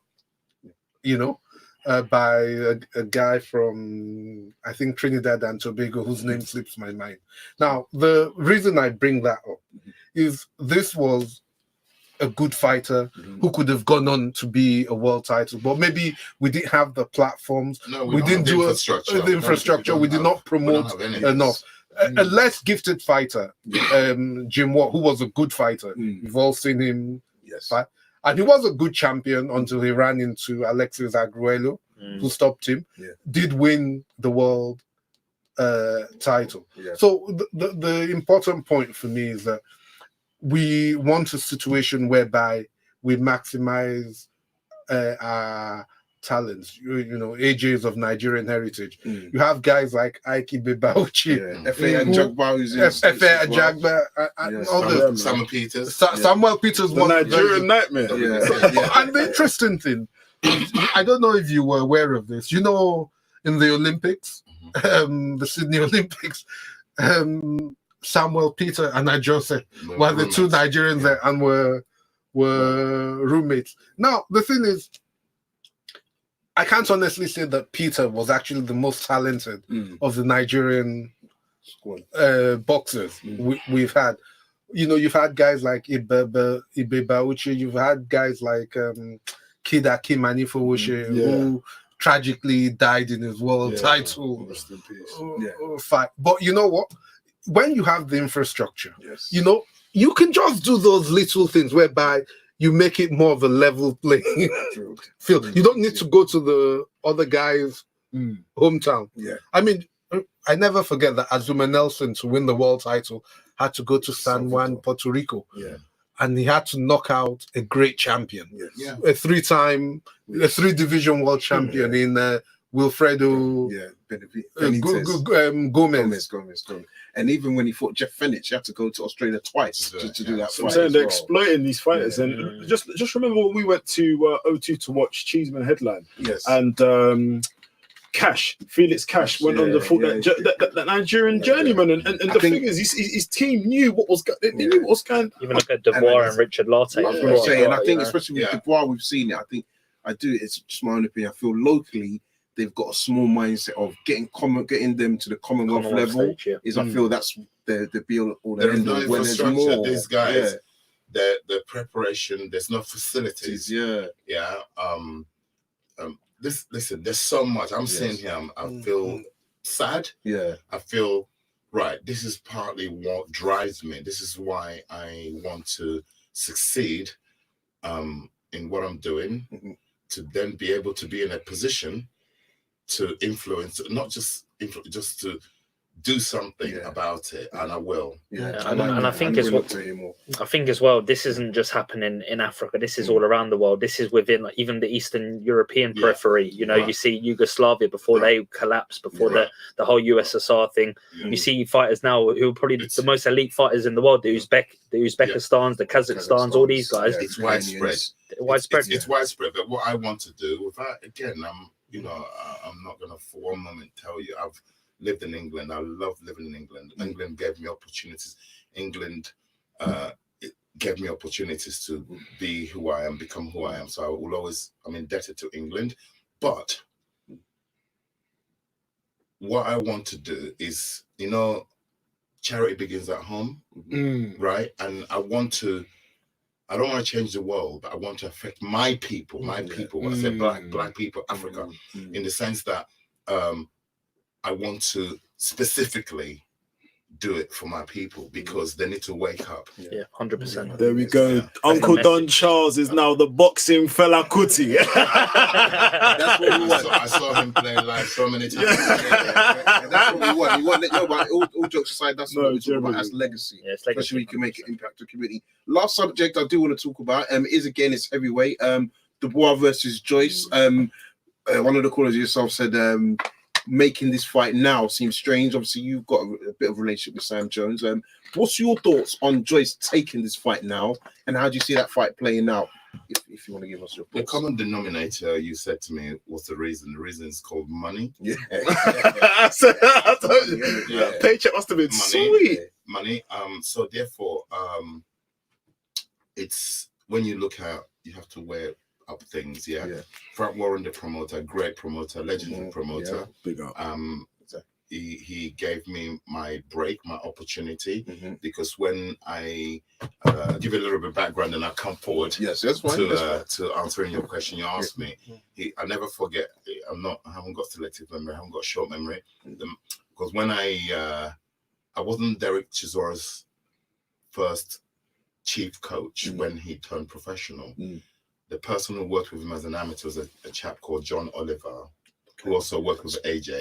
Speaker 5: by a guy from, I think, Trinidad and Tobago, whose name slips my mind. Now, the reason I bring that up is this was a good fighter who could have gone on to be a world title, but maybe we didn't have the platforms.
Speaker 4: No,
Speaker 5: we didn't do the infrastructure. We did not promote enough. A less gifted fighter, Jim Watt, who was a good fighter. We've all seen him fight. And he was a good champion until he ran into Alexis Agruelo, who stopped him, did win the world title. So the important point for me is that we want a situation whereby we maximize our talents, AJs of Nigerian heritage. You have guys like Ike Bebauchi,
Speaker 6: F.A. and
Speaker 4: Jagba, Samuel Peters.
Speaker 5: Samuel Peters was
Speaker 2: the Nigerian nightmare.
Speaker 5: And the interesting thing, I don't know if you were aware of this. In the Olympics, the Sydney Olympics, Samuel Peter and Ajose were the two Nigerians there and were roommates. Now, the thing is, I can't honestly say that Peter was actually the most talented of the Nigerian boxers we've had. You've had guys like Ibe Bauchi, you've had guys like Kid Akim Anifowoshe, who tragically died in his world title fight. But you know what? When you have the infrastructure, you can just do those little things whereby you make it more of a level playing field. You don't need to go to the other guy's hometown. I mean, I never forget that Azuma Nelson, to win the world title, had to go to San Juan, Puerto Rico. and he had to knock out a great champion,
Speaker 4: Yeah.
Speaker 5: a three-division world champion in Wilfredo Gomez.
Speaker 6: And even when he fought Jeff Fenech, you had to go to Australia twice to do that
Speaker 2: So
Speaker 6: fight.
Speaker 2: I'm saying
Speaker 6: as
Speaker 2: they're
Speaker 6: well.
Speaker 2: exploiting these fighters, and just remember when we went to O2 to watch Cheeseman headline, and Felix Cash went on that Nigerian journeyman, and the thing is, his team knew what was going. They knew what was going.
Speaker 3: Even look at Dubois and Richard Latte.
Speaker 6: I was going to say, and I think especially with Dubois, we've seen it. It's just my own opinion. I feel locally they've got a small mindset of getting them to the Commonwealth level.
Speaker 3: Stage,
Speaker 6: I feel that's the be all
Speaker 4: There is
Speaker 6: end
Speaker 4: no
Speaker 6: all. When there's
Speaker 4: infrastructure.
Speaker 6: more,
Speaker 4: These guys, the preparation. There's no facilities. Listen, there's so much. I'm sitting here. I feel sad. I feel right. This is partly what drives me. This is why I want to succeed in what I'm doing, to then be able to be in a position to influence, not just just to do something about it, and I will.
Speaker 3: And I think as well, this isn't just happening in Africa. This is all around the world. This is within even the Eastern European periphery. You know, you see Yugoslavia before they collapsed, before the whole USSR thing. You see fighters now who are probably the most elite fighters in the world. The Uzbekistans, the Kazakhstans, all these guys.
Speaker 4: It's widespread. It's widespread. But what I want to do, I'm not gonna for one moment tell you I've lived in England. I love living in England. England gave me opportunities. England gave me opportunities to be who I am, become who I am. So I'm indebted to England. But what I want to do is, charity begins at home, right? And I don't want to change the world, but I want to affect my people. I say black people, Africa, in the sense that I want to specifically do it for my people because they need to wake up.
Speaker 3: 100%.
Speaker 2: There we go. Uncle Don Charles is now the boxing Fela Kuti.
Speaker 6: That's what we want.
Speaker 4: I saw him play live so many times.
Speaker 6: That's what we want. But all jokes aside, that's what we're talking about. That's legacy. Especially we can make an impact to the community. Last subject I do want to talk about it's heavyweight. Dubois versus Joyce. One of the callers yourself said making this fight now seems strange. Obviously, you've got a bit of a relationship with Sam Jones. What's your thoughts on Joyce taking this fight now, and how do you see that fight playing out? If you want to give us your thoughts.
Speaker 4: The common denominator you said to me was the reason. The reason is called money.
Speaker 2: I told you. Paycheck must have been sweet.
Speaker 4: Money. So therefore, it's when you look at, you have to weigh up things. Frank Warren, the promoter, great promoter, legendary promoter.
Speaker 2: Big up.
Speaker 4: He gave me my break, my opportunity, because when I give you a little bit of background and I come forward to answering your question you asked me, I never forget. I haven't got selective memory, I haven't got short memory, because when I wasn't Derek Chisora's first chief coach when he turned professional. The person who worked with him as an amateur was a chap called John Oliver, who also worked with AJ.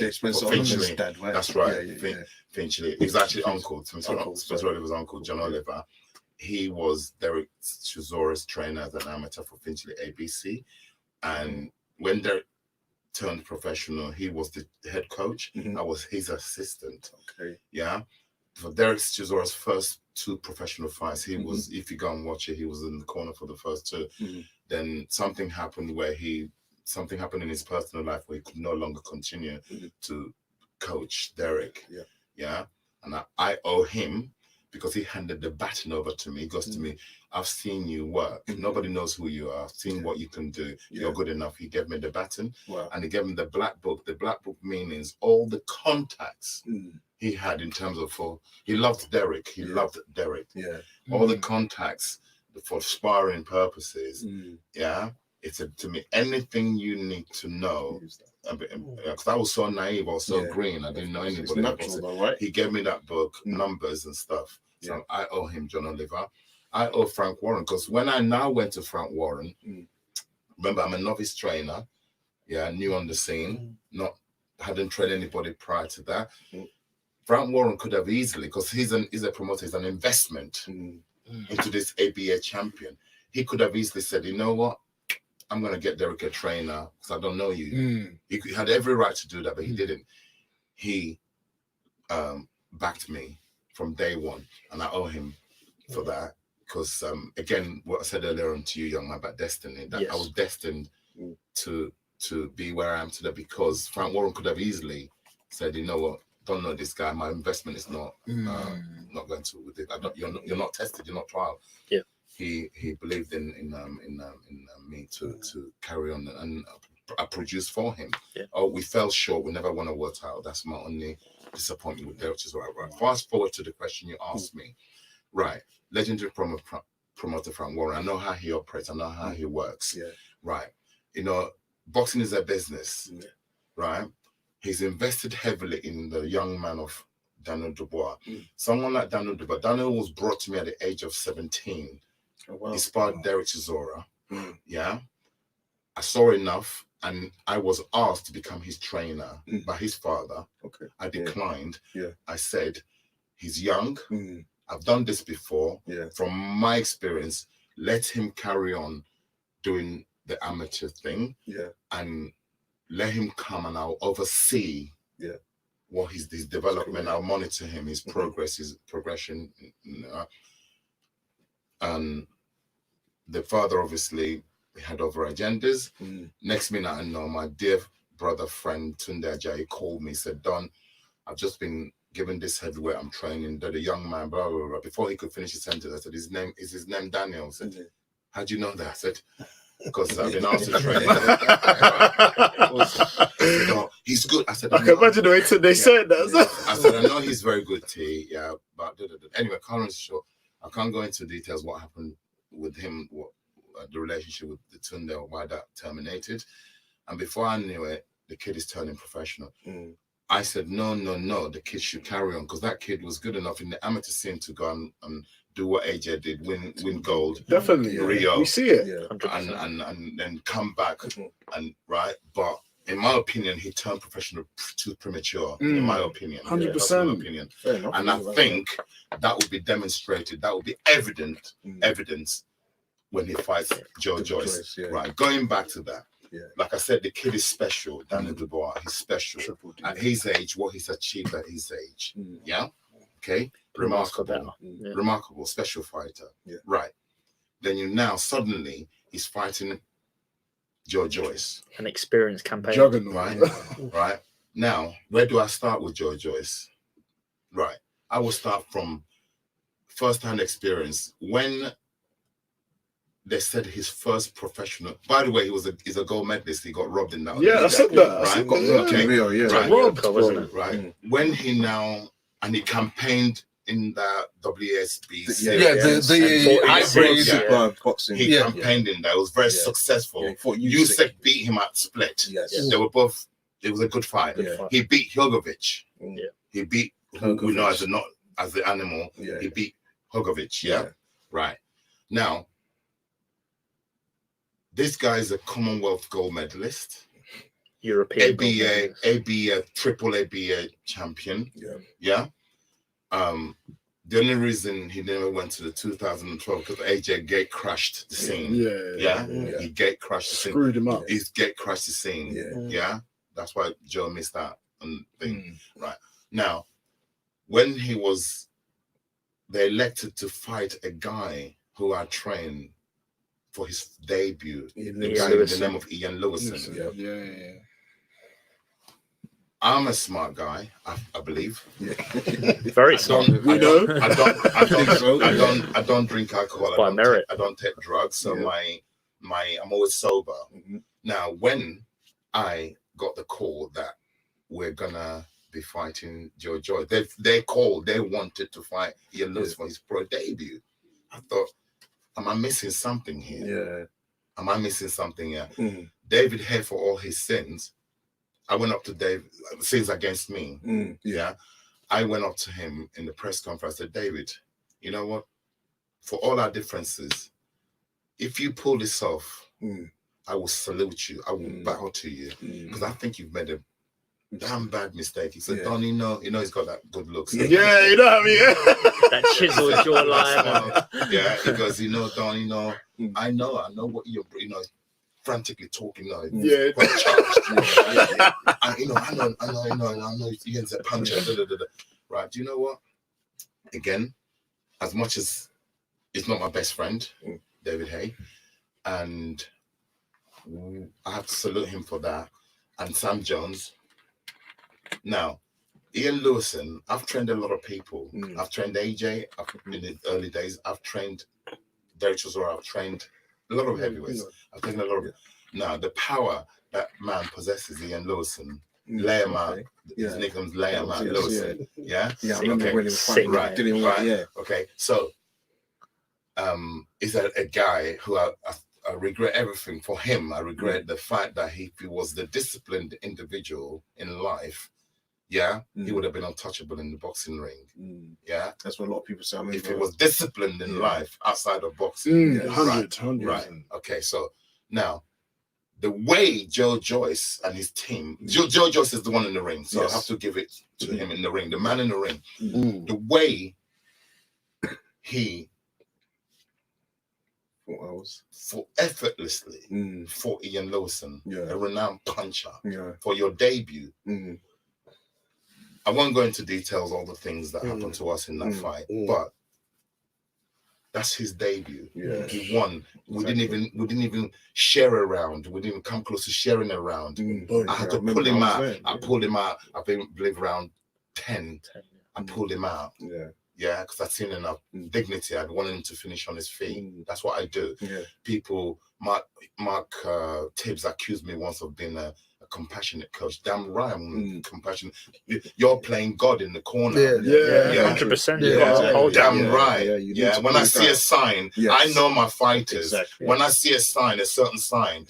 Speaker 4: Finchley.
Speaker 6: Dad, right?
Speaker 4: That's right. Finchley. He's actually uncle. Spencer Oliver's uncle, John Oliver. He was Derek Chisora's trainer as an amateur for Finchley ABC. And when Derek turned professional, he was the head coach. I was his assistant. For Derek Chisora's first 2 professional fights, he was, if you go and watch it, he was in the corner for the first 2. Then something happened in his personal life where he could no longer continue to coach Derek. And I owe him, because he handed the baton over to me. He goes to me, I've seen you work. Nobody knows who you are. I've seen what you can do. You're good enough. He gave me the baton. And he gave me the black book. The black book means all the contacts he had in terms of he loved Derek. He loved Derek. All the contacts for sparring purposes. It's to me, anything you need to know. Because I was so naive, I was so green, I didn't know anybody.
Speaker 6: Right?
Speaker 4: He gave me that book, numbers and stuff. So I owe him, John Oliver. I owe Frank Warren, because when I now went to Frank Warren, remember, I'm a novice trainer, new on the scene, hadn't trained anybody prior to that. Frank Warren could have easily, because he's a promoter, he's an investment. into this ABA champion. He could have easily said, you know what? I'm going to get Derek a trainer because I don't know you. He had every right to do that, but he didn't. He backed me from day one, and I owe him for that. Because, again, what I said earlier on to you, young man, about destiny, that I was destined to be where I am today, because Frank Warren could have easily said, you know what, don't know this guy, my investment is not going to with it. You're not tested, you're not trial.
Speaker 3: Yeah.
Speaker 4: He believed in me to carry on, and I produced for him.
Speaker 3: Yeah.
Speaker 4: Oh, we fell short, we never won a world title. That's my only disappointment with that, which is right. Fast forward to the question you asked me. Right. Legendary promoter Frank Warren. I know how he operates. I know how he works. Yeah. Right. You know, boxing is a business. Yeah. Right. He's invested heavily in the young man of Daniel Dubois. Someone like Daniel Dubois. Daniel was brought to me at the age of 17. Oh, wow. He sparred Derek Chisora. Yeah. I saw enough, and I was asked to become his trainer by his father. Okay. I declined. Yeah. I said, he's young. I've done this before. Yeah. From my experience, let him carry on doing the amateur thing. Yeah. And let him come, and I'll oversee what his development. I'll monitor him, his progress, his progression. And the father obviously had other agendas. Next minute, I know my dear brother, friend Tunde Ajayi called me, said, Don, I've just been given this heavyweight I'm training, that a young man, blah, blah, blah. Before he could finish his sentence, I said, his name Daniel? I said, how'd you know that? I said, because I've been asked to train him. Said, oh, he's good. I said,
Speaker 2: I can imagine the way they said that.
Speaker 4: I said, I know he's very good, T. Yeah, but anyway, current short. I can't go into details what happened with him, what the relationship with the Tunde, or why that terminated. And before I knew it, the kid is turning professional. I said, no, the kid should carry on, because that kid was good enough in the amateur scene to go and do what AJ did, win gold.
Speaker 2: Definitely.
Speaker 4: Rio.
Speaker 2: We see it.
Speaker 4: Yeah. And then come back, and right. But in my opinion, he turned professional too premature, in my opinion.
Speaker 2: 100%.
Speaker 4: That's my opinion. And I think that would be demonstrated, that would be evidence when he fights Joe Joyce. Right. Going back to that. Yeah. Like I said, the kid is special. Daniel Dubois, he's special. At his age, what he's achieved at his age. Yeah? Okay? Remarkable. Remarkable, special fighter. Yeah. Right. Then now, suddenly, he's fighting Joe Joyce.
Speaker 3: An experienced campaign.
Speaker 2: Juggernaut.
Speaker 4: Right? Right. Now, where do I start with Joe Joyce? Right. I will start from first-hand experience. When they said his first professional. By the way, he's a gold medalist. He got robbed in that.
Speaker 2: Yeah, I said that.
Speaker 4: Right.
Speaker 2: Right.
Speaker 4: Robbed, wasn't it? Right. When he campaigned in the WSB.
Speaker 5: The high-grade
Speaker 4: boxing. He campaigned in that. It was very successful. Usyk beat him at split. Yes. They were both. It was a good fight. He beat Hrgović. He beat who we know as the animal. He beat Hrgović. Yeah. Right. Now, this guy is a Commonwealth gold medalist,
Speaker 3: European
Speaker 4: ABA, triple ABA champion. Yeah. The only reason he never went to the 2012 because AJ gate crashed the scene. He gate crashed the scene.
Speaker 2: Screwed him up.
Speaker 4: He's gate crashed the scene. Yeah. That's why Joe missed that thing. Right. Now, when they elected to fight a guy who I trained for his debut, the guy with the name of Ian Lewison. I'm a smart guy, I believe.
Speaker 3: Very smart.
Speaker 2: We know.
Speaker 4: I don't drink alcohol. I don't take drugs. So I'm always sober. Now, when I got the call that we're gonna be fighting Joe Joyce, they wanted to fight Ian Lewis for his pro debut. I thought, am I missing something here? Am I missing something here? David Hay, for all his sins, I went up to Dave, sins against me. I went up to him in the press conference. I said, David, you know what? For all our differences, if you pull this off, I will salute you. I will bow to you because I think you've made a damn bad mistake. He said, Don, you know he's got that good looks.
Speaker 2: Yeah, you know what I mean?
Speaker 3: That chiseled jawline.
Speaker 4: Yeah, he goes, Don, I know what you're, frantically talking now.
Speaker 2: Yeah.
Speaker 4: Quite charged. And, I know he ends up punching. Right, do you know what? Again, as much as he's not my best friend, David Hay, and I have to salute him for that. And Sam Jones. Now, Ian Lewison, I've trained a lot of people. I've trained AJ in the early days. I've trained Derek Chisora. I've trained a lot of heavyweights. I've trained a lot of. Now, the power that man possesses, Ian Lewison, lay him out. His nickname's lay him out, Lewison. Yeah.
Speaker 6: I remember when he was fighting.
Speaker 4: Right. Okay. So, is a guy who I regret everything for him. I regret the fact that if he was the disciplined individual in life, he would have been untouchable in the boxing ring. Yeah,
Speaker 6: that's what a lot of people say.
Speaker 4: If he was disciplined in life outside of boxing,
Speaker 2: 100%.
Speaker 4: Right. Okay, so now the way Joe Joyce and his team, Joe Joyce is the one in the ring, so I have to give it to him in the ring, the man in the ring. The way he fought effortlessly for Ian Lewison, a renowned puncher, for your debut. I won't go into details all the things that happened to us in that fight, but that's his debut. He won. We didn't even share a round. We didn't even come close to sharing a round. I had to pull him out. I pulled him out. I believe round 10. I pulled him out. Yeah, because I'd seen enough dignity. I'd wanted him to finish on his feet. That's what I do. People, Mark Tibbs accused me once of being a compassionate coach. Damn right, I'm compassionate. You're playing God in the corner.
Speaker 3: 100%.
Speaker 4: Damn right. When I see a sign, I know my fighters. When I see a sign, a certain sign,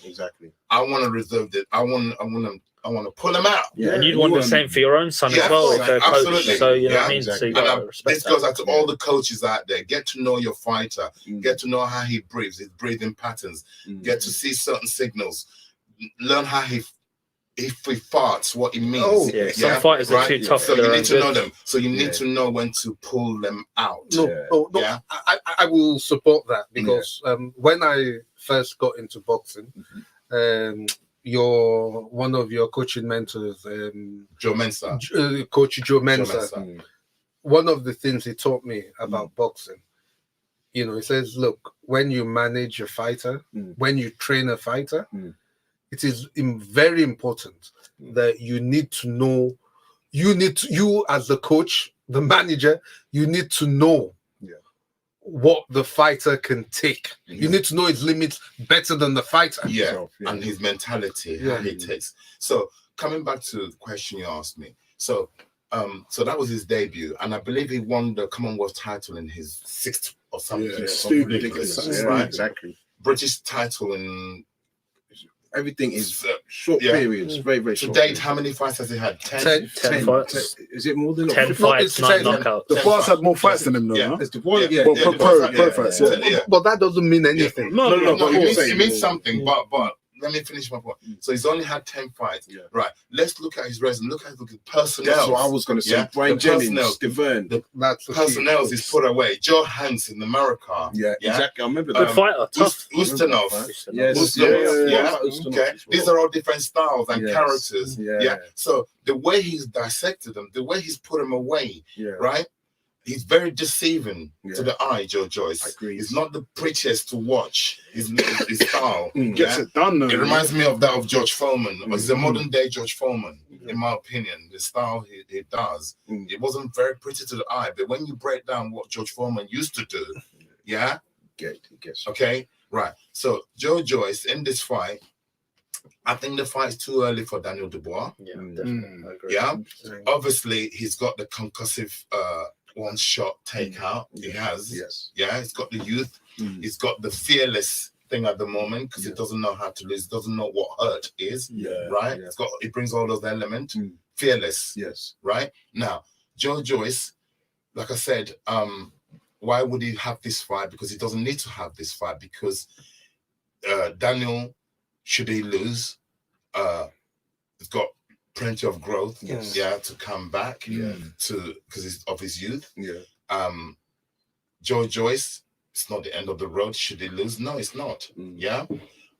Speaker 4: I want to reserve it. I want to pull them out.
Speaker 3: And you'd want the same for your own son as well.
Speaker 4: Absolutely.
Speaker 3: So you know what I mean. So you
Speaker 4: this goes out to all the coaches out there. Get to know your fighter. Get to know how he breathes, his breathing patterns. Get to see certain signals. Learn how if he farts, what he means.
Speaker 3: Some fighters are too tough.
Speaker 4: So you need to know them. So you need to know when to pull them out.
Speaker 5: I will support that because when I first got into boxing, one of your coaching mentors,
Speaker 4: Joe Mensah,
Speaker 5: Coach Joe Mensah. One of the things he taught me about boxing, he says, look, when you manage a fighter, when you train a fighter, it is very important that you need to know, you as the coach, the manager, you need to know what the fighter can take. You need to know his limits better than the fighter.
Speaker 4: And his mentality, how he takes. So coming back to the question you asked me. So that was his debut, and I believe he won the Commonwealth title in his 6th or something. Something ridiculous, right?
Speaker 6: Exactly.
Speaker 4: British title in.
Speaker 6: Everything is short periods, very, very short.
Speaker 4: To date, how many fights has he had? 10
Speaker 3: fights.
Speaker 6: Is it more than
Speaker 3: 10 fights, 9 knockouts.
Speaker 2: The boss had more fights than him, though.
Speaker 6: Pro
Speaker 2: fights.
Speaker 5: But that doesn't mean anything.
Speaker 4: No. It means something. But let me finish my point. So he's only had 10 fights. Right. Let's look at his resume. Look at the personnel.
Speaker 6: That's what I was going to say. Brian Jennings, Deverne.
Speaker 4: The personnel is put away. Joe Hanks in America.
Speaker 6: Exactly. I remember
Speaker 3: that. Good fighter, tough.
Speaker 4: Ustinov. Okay. These are all different styles and characters. So the way he's dissected them, the way he's put them away, right? He's very deceiving to the eye, Joe Joyce.
Speaker 6: I agree.
Speaker 4: He's not the prettiest to watch. His style
Speaker 2: gets it done. Though,
Speaker 4: it reminds me of that of George Foreman. He's a modern day George Foreman, in my opinion. The style he does, it wasn't very pretty to the eye. But when you break down what George Foreman used to do, okay, right. So Joe Joyce in this fight, I think the fight's too early for Daniel Dubois.
Speaker 3: Definitely. I agree.
Speaker 4: Obviously he's got the concussive one shot takeout. He has. He's got the youth. He's got the fearless thing at the moment because he doesn't know how to lose, doesn't know what hurt is. Right? It brings all those elements. Fearless. Right? Now, Joe Joyce, like I said, why would he have this fight? Because he doesn't need to have this fight because Daniel, should he lose, he's got plenty of growth.
Speaker 6: Yes.
Speaker 4: Yeah, to come back.
Speaker 6: Yeah.
Speaker 4: To because of his youth.
Speaker 6: Yeah.
Speaker 4: Joe Joyce, it's not the end of the road. Should he lose? No, it's not. Yeah.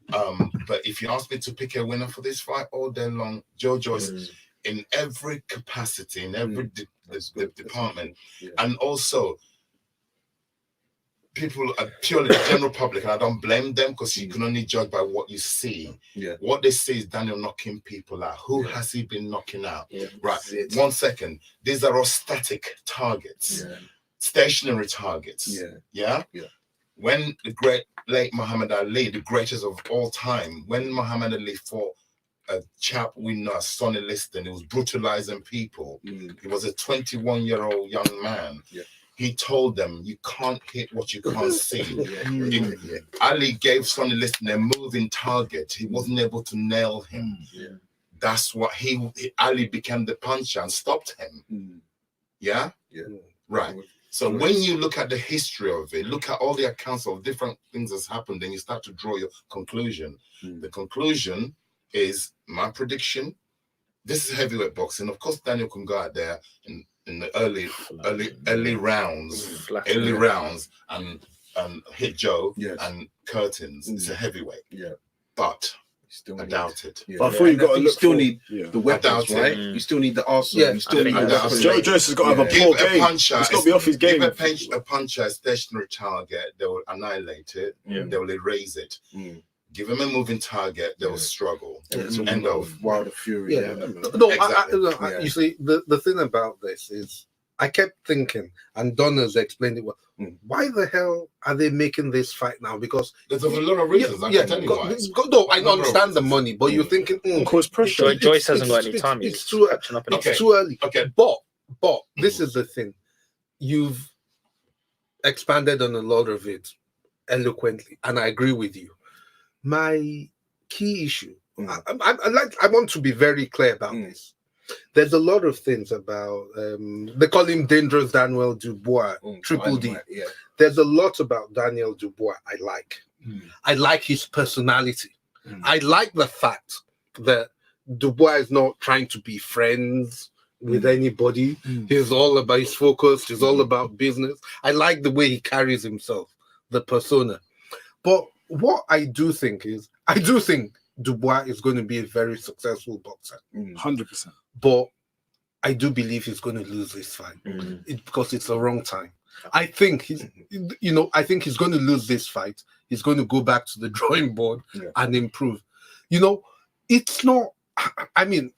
Speaker 4: But if you ask me to pick a winner for this fight all day long, Joe Joyce, in every capacity, in every department, and also people are purely the general public, and I don't blame them because you can only judge by what you see.
Speaker 6: Yeah.
Speaker 4: What they see is Daniel knocking people out. Who has he been knocking out? Right. 1 second. These are all static targets. Stationary targets. Yeah. When the great late Muhammad Ali, the greatest of all time, when Muhammad Ali fought a chap we know, Sonny Liston, he was brutalizing people. He was a 21-year-old young man. He told them, you can't hit what you can't see. Ali gave Sonny Liston a moving target. He wasn't able to nail him. That's what Ali became the puncher and stopped him. Yeah? Right. So when you look at the history of it, look at all the accounts of different things that's happened, then you start to draw your conclusion. The conclusion is my prediction. This is heavyweight boxing. Of course, Daniel can go out there in the early rounds and hit Joe and curtains. It's a heavyweight. But I doubt it.
Speaker 2: But I thought you got to look.
Speaker 6: Still need the weapons, right? You still need the arsenal. You still need the weapons.
Speaker 2: Joe Joyce has got to have a poor game. He's got to be off his game.
Speaker 4: Give a puncher a stationary target, they will annihilate it. They will erase it. Give him a moving target, they will struggle. End of
Speaker 6: Wilder Fury.
Speaker 5: No, you see, the thing about this is I kept thinking, and Donna's explained it well, why the hell are they making this fight now? Because
Speaker 4: there's a lot of reasons. I can tell you why.
Speaker 5: No, I understand the money, but you're thinking,
Speaker 2: cause pressure.
Speaker 3: Joyce hasn't got any time.
Speaker 5: It's too early.
Speaker 4: Okay.
Speaker 5: But this is the thing. You've expanded on a lot of it eloquently, and I agree with you. My key issue, I want to be very clear about this. There's a lot of things about they call him Dangerous Daniel Dubois, Triple D. There's a lot about Daniel Dubois I like. I like his personality. I like the fact that Dubois is not trying to be friends with anybody. He's all about his focus. He's all about business. I like the way he carries himself, the persona. But what I do think Dubois is going to be a very successful boxer.
Speaker 2: 100%.
Speaker 5: But I do believe he's going to lose this fight because it's the wrong time. I think he's going to lose this fight. He's going to go back to the drawing board and improve. It's not, I mean,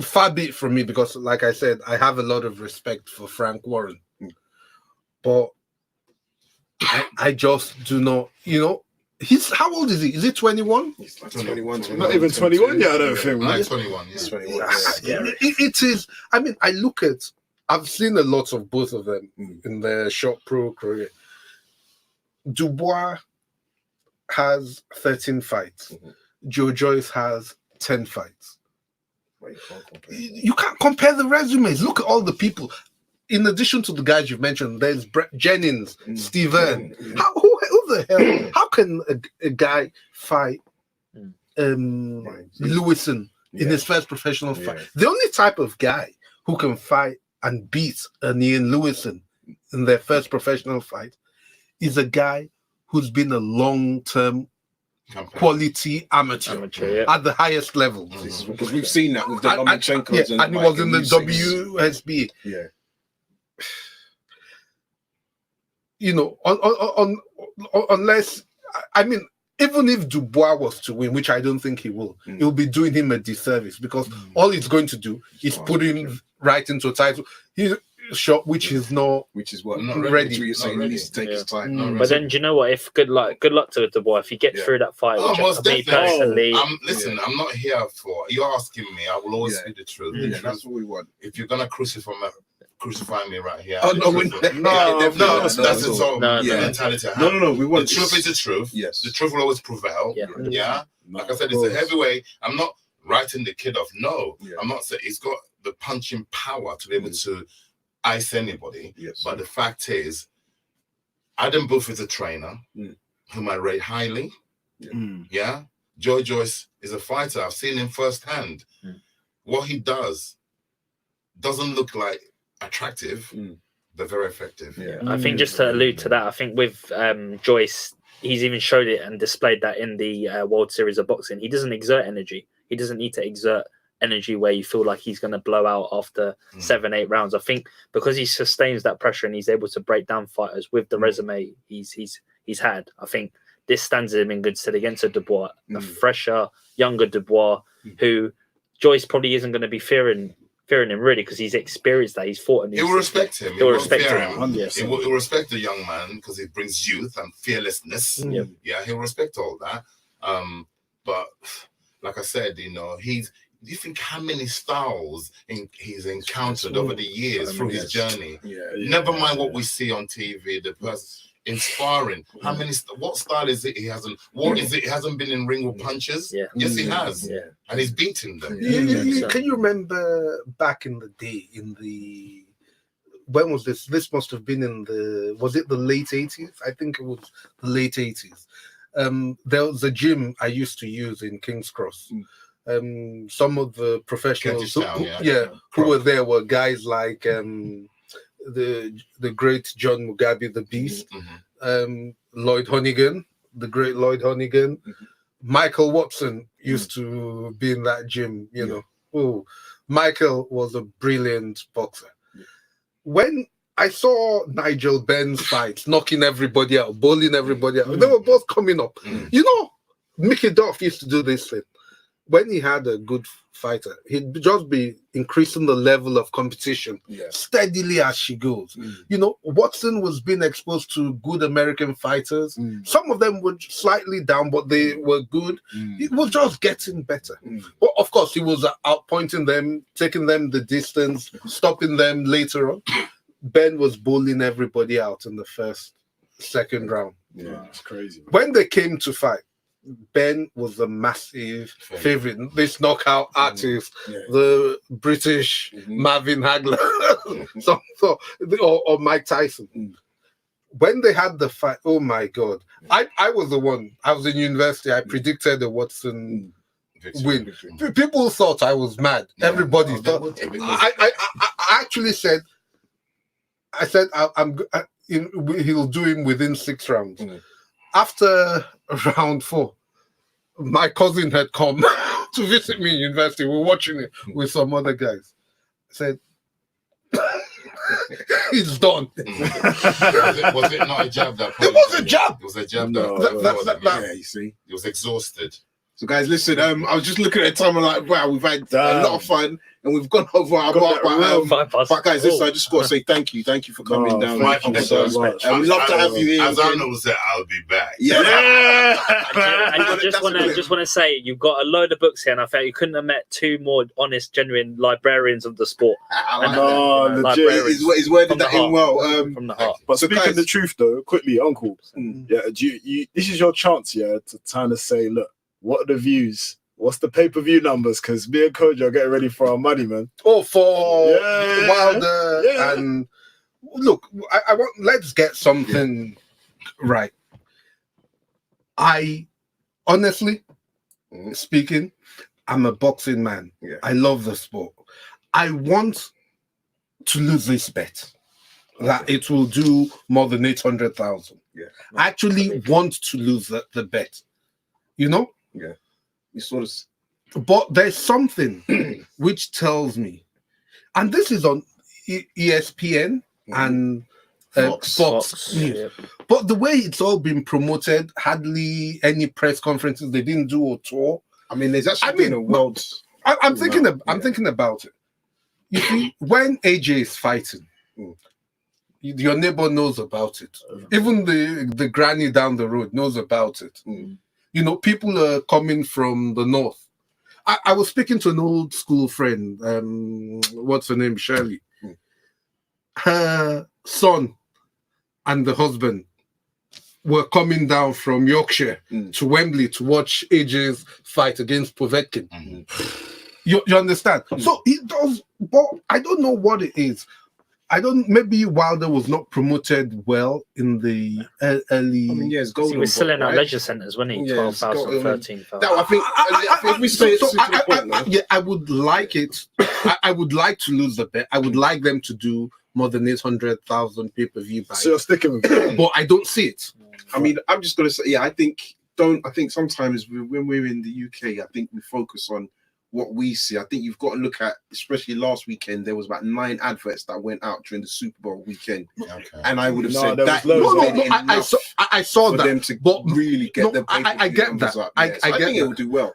Speaker 5: far be it from me because, like I said, I have a lot of respect for Frank Warren. But I just do not, how old is he? Is he 21?
Speaker 6: He's like 21.
Speaker 2: Not even 21 yet, I don't think.
Speaker 4: Like 21, yeah.
Speaker 6: 21.
Speaker 5: It is, I mean, I've seen a lot of both of them in their short pro career. Dubois has 13 fights. Joe Joyce has 10 fights. You can't compare the resumes. Look at all the people. In addition to the guys you've mentioned, there's Brett Jennings, Steven. Who the hell? How can a guy fight Lewison in his first professional fight? The only type of guy who can fight and beat Ian Lewison in their first professional fight is a guy who's been a long-term quality amateur at the highest level.
Speaker 6: Because we've seen that with the Lomachenko's
Speaker 5: and he was in the WSB. Unless, I mean, even if Dubois was to win, which I don't think he will, he'll be doing him a disservice because all he's going to do is put him right into a title. He's shot, which is what
Speaker 6: not
Speaker 5: ready.
Speaker 6: You're saying he needs to take his time.
Speaker 3: But then, do you know what? If good luck to Dubois. If he gets through that fight, me personally,
Speaker 4: I'm not here for. You're asking me. I will always speak the truth.
Speaker 6: That's what we want.
Speaker 4: If you're gonna crucify me right here.
Speaker 6: Oh no,
Speaker 4: that's its own mentality.
Speaker 6: No. We want
Speaker 4: the truth is the truth.
Speaker 6: Yes,
Speaker 4: the truth will always prevail. Yeah. Like I said, it's a heavyweight. I'm not writing the kid off. No, I'm not saying he's got the punching power to be able to ice anybody. But the fact is, Adam Booth is a trainer whom I rate highly. Joe Joyce is a fighter. I've seen him firsthand. what he does doesn't look like attractive, but very effective.
Speaker 6: Yeah.
Speaker 3: I think just to allude to that, I think with Joyce, he's even showed it and displayed that in the World Series of Boxing. He doesn't exert energy. He doesn't need to exert energy where you feel like he's going to blow out after 7-8 rounds. I think because he sustains that pressure and he's able to break down fighters with the resume he's had, I think this stands him in good stead against a Dubois, a fresher, younger Dubois, who Joyce probably isn't going to be fearing him really because he's experienced that. He's fought in these.
Speaker 4: He will respect him.
Speaker 3: He will respect him.
Speaker 4: He will respect the young man because he brings youth and fearlessness. Yeah, he'll respect all that. But like I said, you know, you think how many styles he's encountered over the years through his journey. Never mind what we see on TV, the person inspiring. How many? What style is it? He hasn't. What is it? He hasn't been in ring with punches. Yes, he has. And he's beaten them.
Speaker 5: Can you remember back in the day? When was this? This must have been was it the late 80s? I think it was the late 80s. There was a gym I used to use in King's Cross. Some of the professionals who were there were guys like the great John Mugabe, the Beast, Lloyd Honeyghan, the great Lloyd Honeyghan. Michael Watson used to be in that gym, you know. Oh, Michael was a brilliant boxer. When I saw Nigel Benn's fights, knocking everybody out, bowling everybody out, they were both coming up. You know, Mickey Duff used to do this thing. When he had a good fighter, he'd just be increasing the level of competition steadily as she goes. You know, Watson was being exposed to good American fighters. Some of them were slightly down, but they were good. It was just getting better. But of course, he was outpointing them, taking them the distance, stopping them later on. Ben was bowling everybody out in the second round.
Speaker 2: Yeah, it's crazy.
Speaker 5: When they came to fight, Ben was a massive favorite. This knockout artist, the British Marvin Hagler, or Mike Tyson. When they had the fight, oh my God! I was the one. I was in university. I predicted the Watson win. People thought I was mad. Everybody thought. I actually said. I said he'll do him within 6 rounds. After round 4, my cousin had come to visit me in university. We were watching it with some other guys. I said, it's done.
Speaker 4: Was it not a jab that?
Speaker 5: It was a jab.
Speaker 4: It was a jab.
Speaker 6: You see,
Speaker 4: he was exhausted.
Speaker 6: So guys, listen. I was just looking at the time. I'm like, wow, we've had a lot of fun, and we've gone over our mark. But guys, listen, I just got to say thank you for coming down.
Speaker 4: Thank you so much.
Speaker 6: We'd love to have you here.
Speaker 4: As Arnold said, I'll be back.
Speaker 3: And I just want to say, you've got a load of books here, and I felt you couldn't have met 2 more honest, genuine librarians of the sport.
Speaker 6: He's worded that in well.
Speaker 3: From the heart.
Speaker 2: But speaking the truth, though, quickly, Uncle, this is your chance, to kind of say, look, what are the views? What's the pay-per-view numbers? Because me and Koji are getting ready for our money, man.
Speaker 5: Oh, for Wilder and look, I want. Let's get something right. I honestly speaking, I'm a boxing man. I love the sport. I want to lose this bet that it will do more than 800,000. I actually want to lose the bet. You know.
Speaker 6: You sort of,
Speaker 5: but there's something which tells me, and this is on ESPN and Fox News. But the way it's all been promoted, hardly any press conferences. They didn't do a tour.
Speaker 6: I mean, there's actually been a world.
Speaker 5: I'm thinking about it. You see, when AJ is fighting, your neighbor knows about it. Even the granny down the road knows about it. You know, people are coming from the north. I was speaking to an old school friend. What's her name? Shirley. Her son and the husband were coming down from Yorkshire to Wembley to watch AJ's fight against Povetkin. You understand? So he does, but I don't know what it is. I don't. Maybe Wilder was not promoted well in the early.
Speaker 6: I mean, yeah, it's
Speaker 3: He
Speaker 6: golden.
Speaker 3: was still in our
Speaker 6: right?
Speaker 3: leisure centres, wasn't he?
Speaker 6: Yeah,
Speaker 3: 12,000,
Speaker 6: it's got,
Speaker 3: 13,000.
Speaker 6: That, I think if we say it's
Speaker 5: I would like it. I would like to lose the bet. I would like them to do more than 800,000 pay-per-view buys.
Speaker 2: So you're sticking with it.
Speaker 5: But I don't see it.
Speaker 6: I mean, I'm just gonna say, yeah, I think sometimes when we're in the UK, I think we focus on what we see. I think you've got to look at, especially last weekend, there was about 9 adverts that went out during the Super Bowl weekend, and I would have said that
Speaker 5: I saw
Speaker 6: for
Speaker 5: that
Speaker 6: them to
Speaker 5: but
Speaker 6: really get the
Speaker 5: I get that.
Speaker 6: up.
Speaker 5: I
Speaker 6: I
Speaker 5: get
Speaker 6: think it
Speaker 5: that.
Speaker 6: will do well.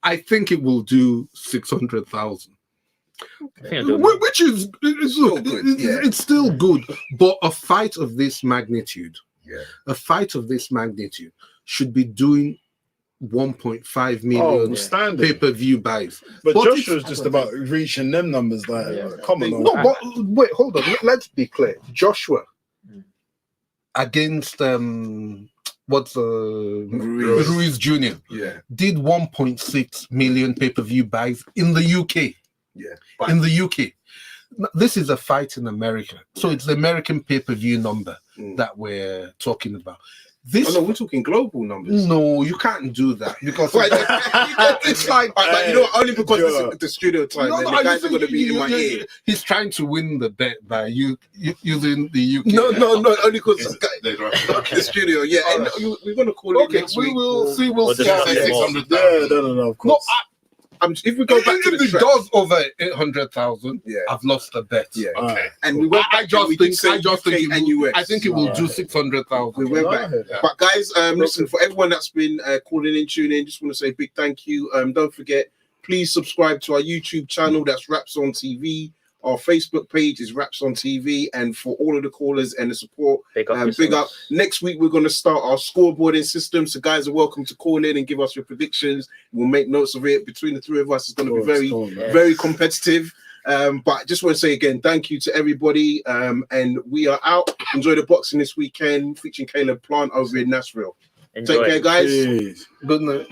Speaker 5: I think it will do 600,000.
Speaker 3: Okay.
Speaker 5: Which is look,
Speaker 6: good,
Speaker 5: it's still good, but a fight of this magnitude,
Speaker 6: Yeah.
Speaker 5: should be doing 1.5 million
Speaker 2: standard.
Speaker 5: pay-per-view buys.
Speaker 2: But
Speaker 5: But
Speaker 2: Joshua's just about reaching them numbers. Like, come on.
Speaker 5: No, but wait, hold on. Let's be clear. Joshua against Ruiz Jr.
Speaker 6: Yeah,
Speaker 5: did 1.6 million pay-per-view buys in the UK.
Speaker 6: yeah.
Speaker 5: In the UK. This is a fight in America. So it's the American pay-per-view number that we're talking about. This
Speaker 6: Oh no, we're talking global numbers.
Speaker 5: no, you can't do that because
Speaker 6: It's like, you know, only because it's the studio time.
Speaker 5: No,
Speaker 6: and
Speaker 5: no,
Speaker 6: the
Speaker 5: I
Speaker 6: guys
Speaker 5: just
Speaker 6: are going to
Speaker 5: think
Speaker 6: be in my ear.
Speaker 5: he's trying to win the bet by using the UK.
Speaker 6: No, only because the studio. Yeah, and we're going to call it
Speaker 5: Okay,
Speaker 6: next
Speaker 5: we
Speaker 6: week.
Speaker 5: will see. We'll
Speaker 3: Or
Speaker 5: see.
Speaker 3: just
Speaker 5: how
Speaker 3: say
Speaker 5: it
Speaker 3: 600,000.
Speaker 2: No, of course.
Speaker 6: If we go back to
Speaker 5: if
Speaker 6: the
Speaker 5: it
Speaker 6: track,
Speaker 5: does over 800,000,
Speaker 6: Yeah.
Speaker 5: I've lost the bet.
Speaker 6: yeah,
Speaker 2: Alright.
Speaker 6: and we went
Speaker 5: I
Speaker 6: back.
Speaker 5: just
Speaker 6: we
Speaker 5: think
Speaker 6: did say UK and US.
Speaker 5: I think it will do
Speaker 2: Alright.
Speaker 5: 600,000.
Speaker 6: We went back.
Speaker 2: Yeah.
Speaker 6: But guys, listen, for everyone that's been calling in, tuning in, just want to say a big thank you. Don't forget, please subscribe to our YouTube channel. That's Raps on TV. Our Facebook page is Raps on TV. And for all of the callers and the support,
Speaker 3: Big up.
Speaker 6: big up. Next week, we're going to start our scoreboarding system. So guys are welcome to call in and give us your predictions. We'll make notes of it. Between the three of us, it's going to be very competitive. But I just want to say again, thank you to everybody. And we are out. Enjoy the boxing this weekend, featuring Caleb Plant over in Nashville.
Speaker 3: Enjoy.
Speaker 6: Take care, guys.
Speaker 2: Jeez.
Speaker 5: Good night.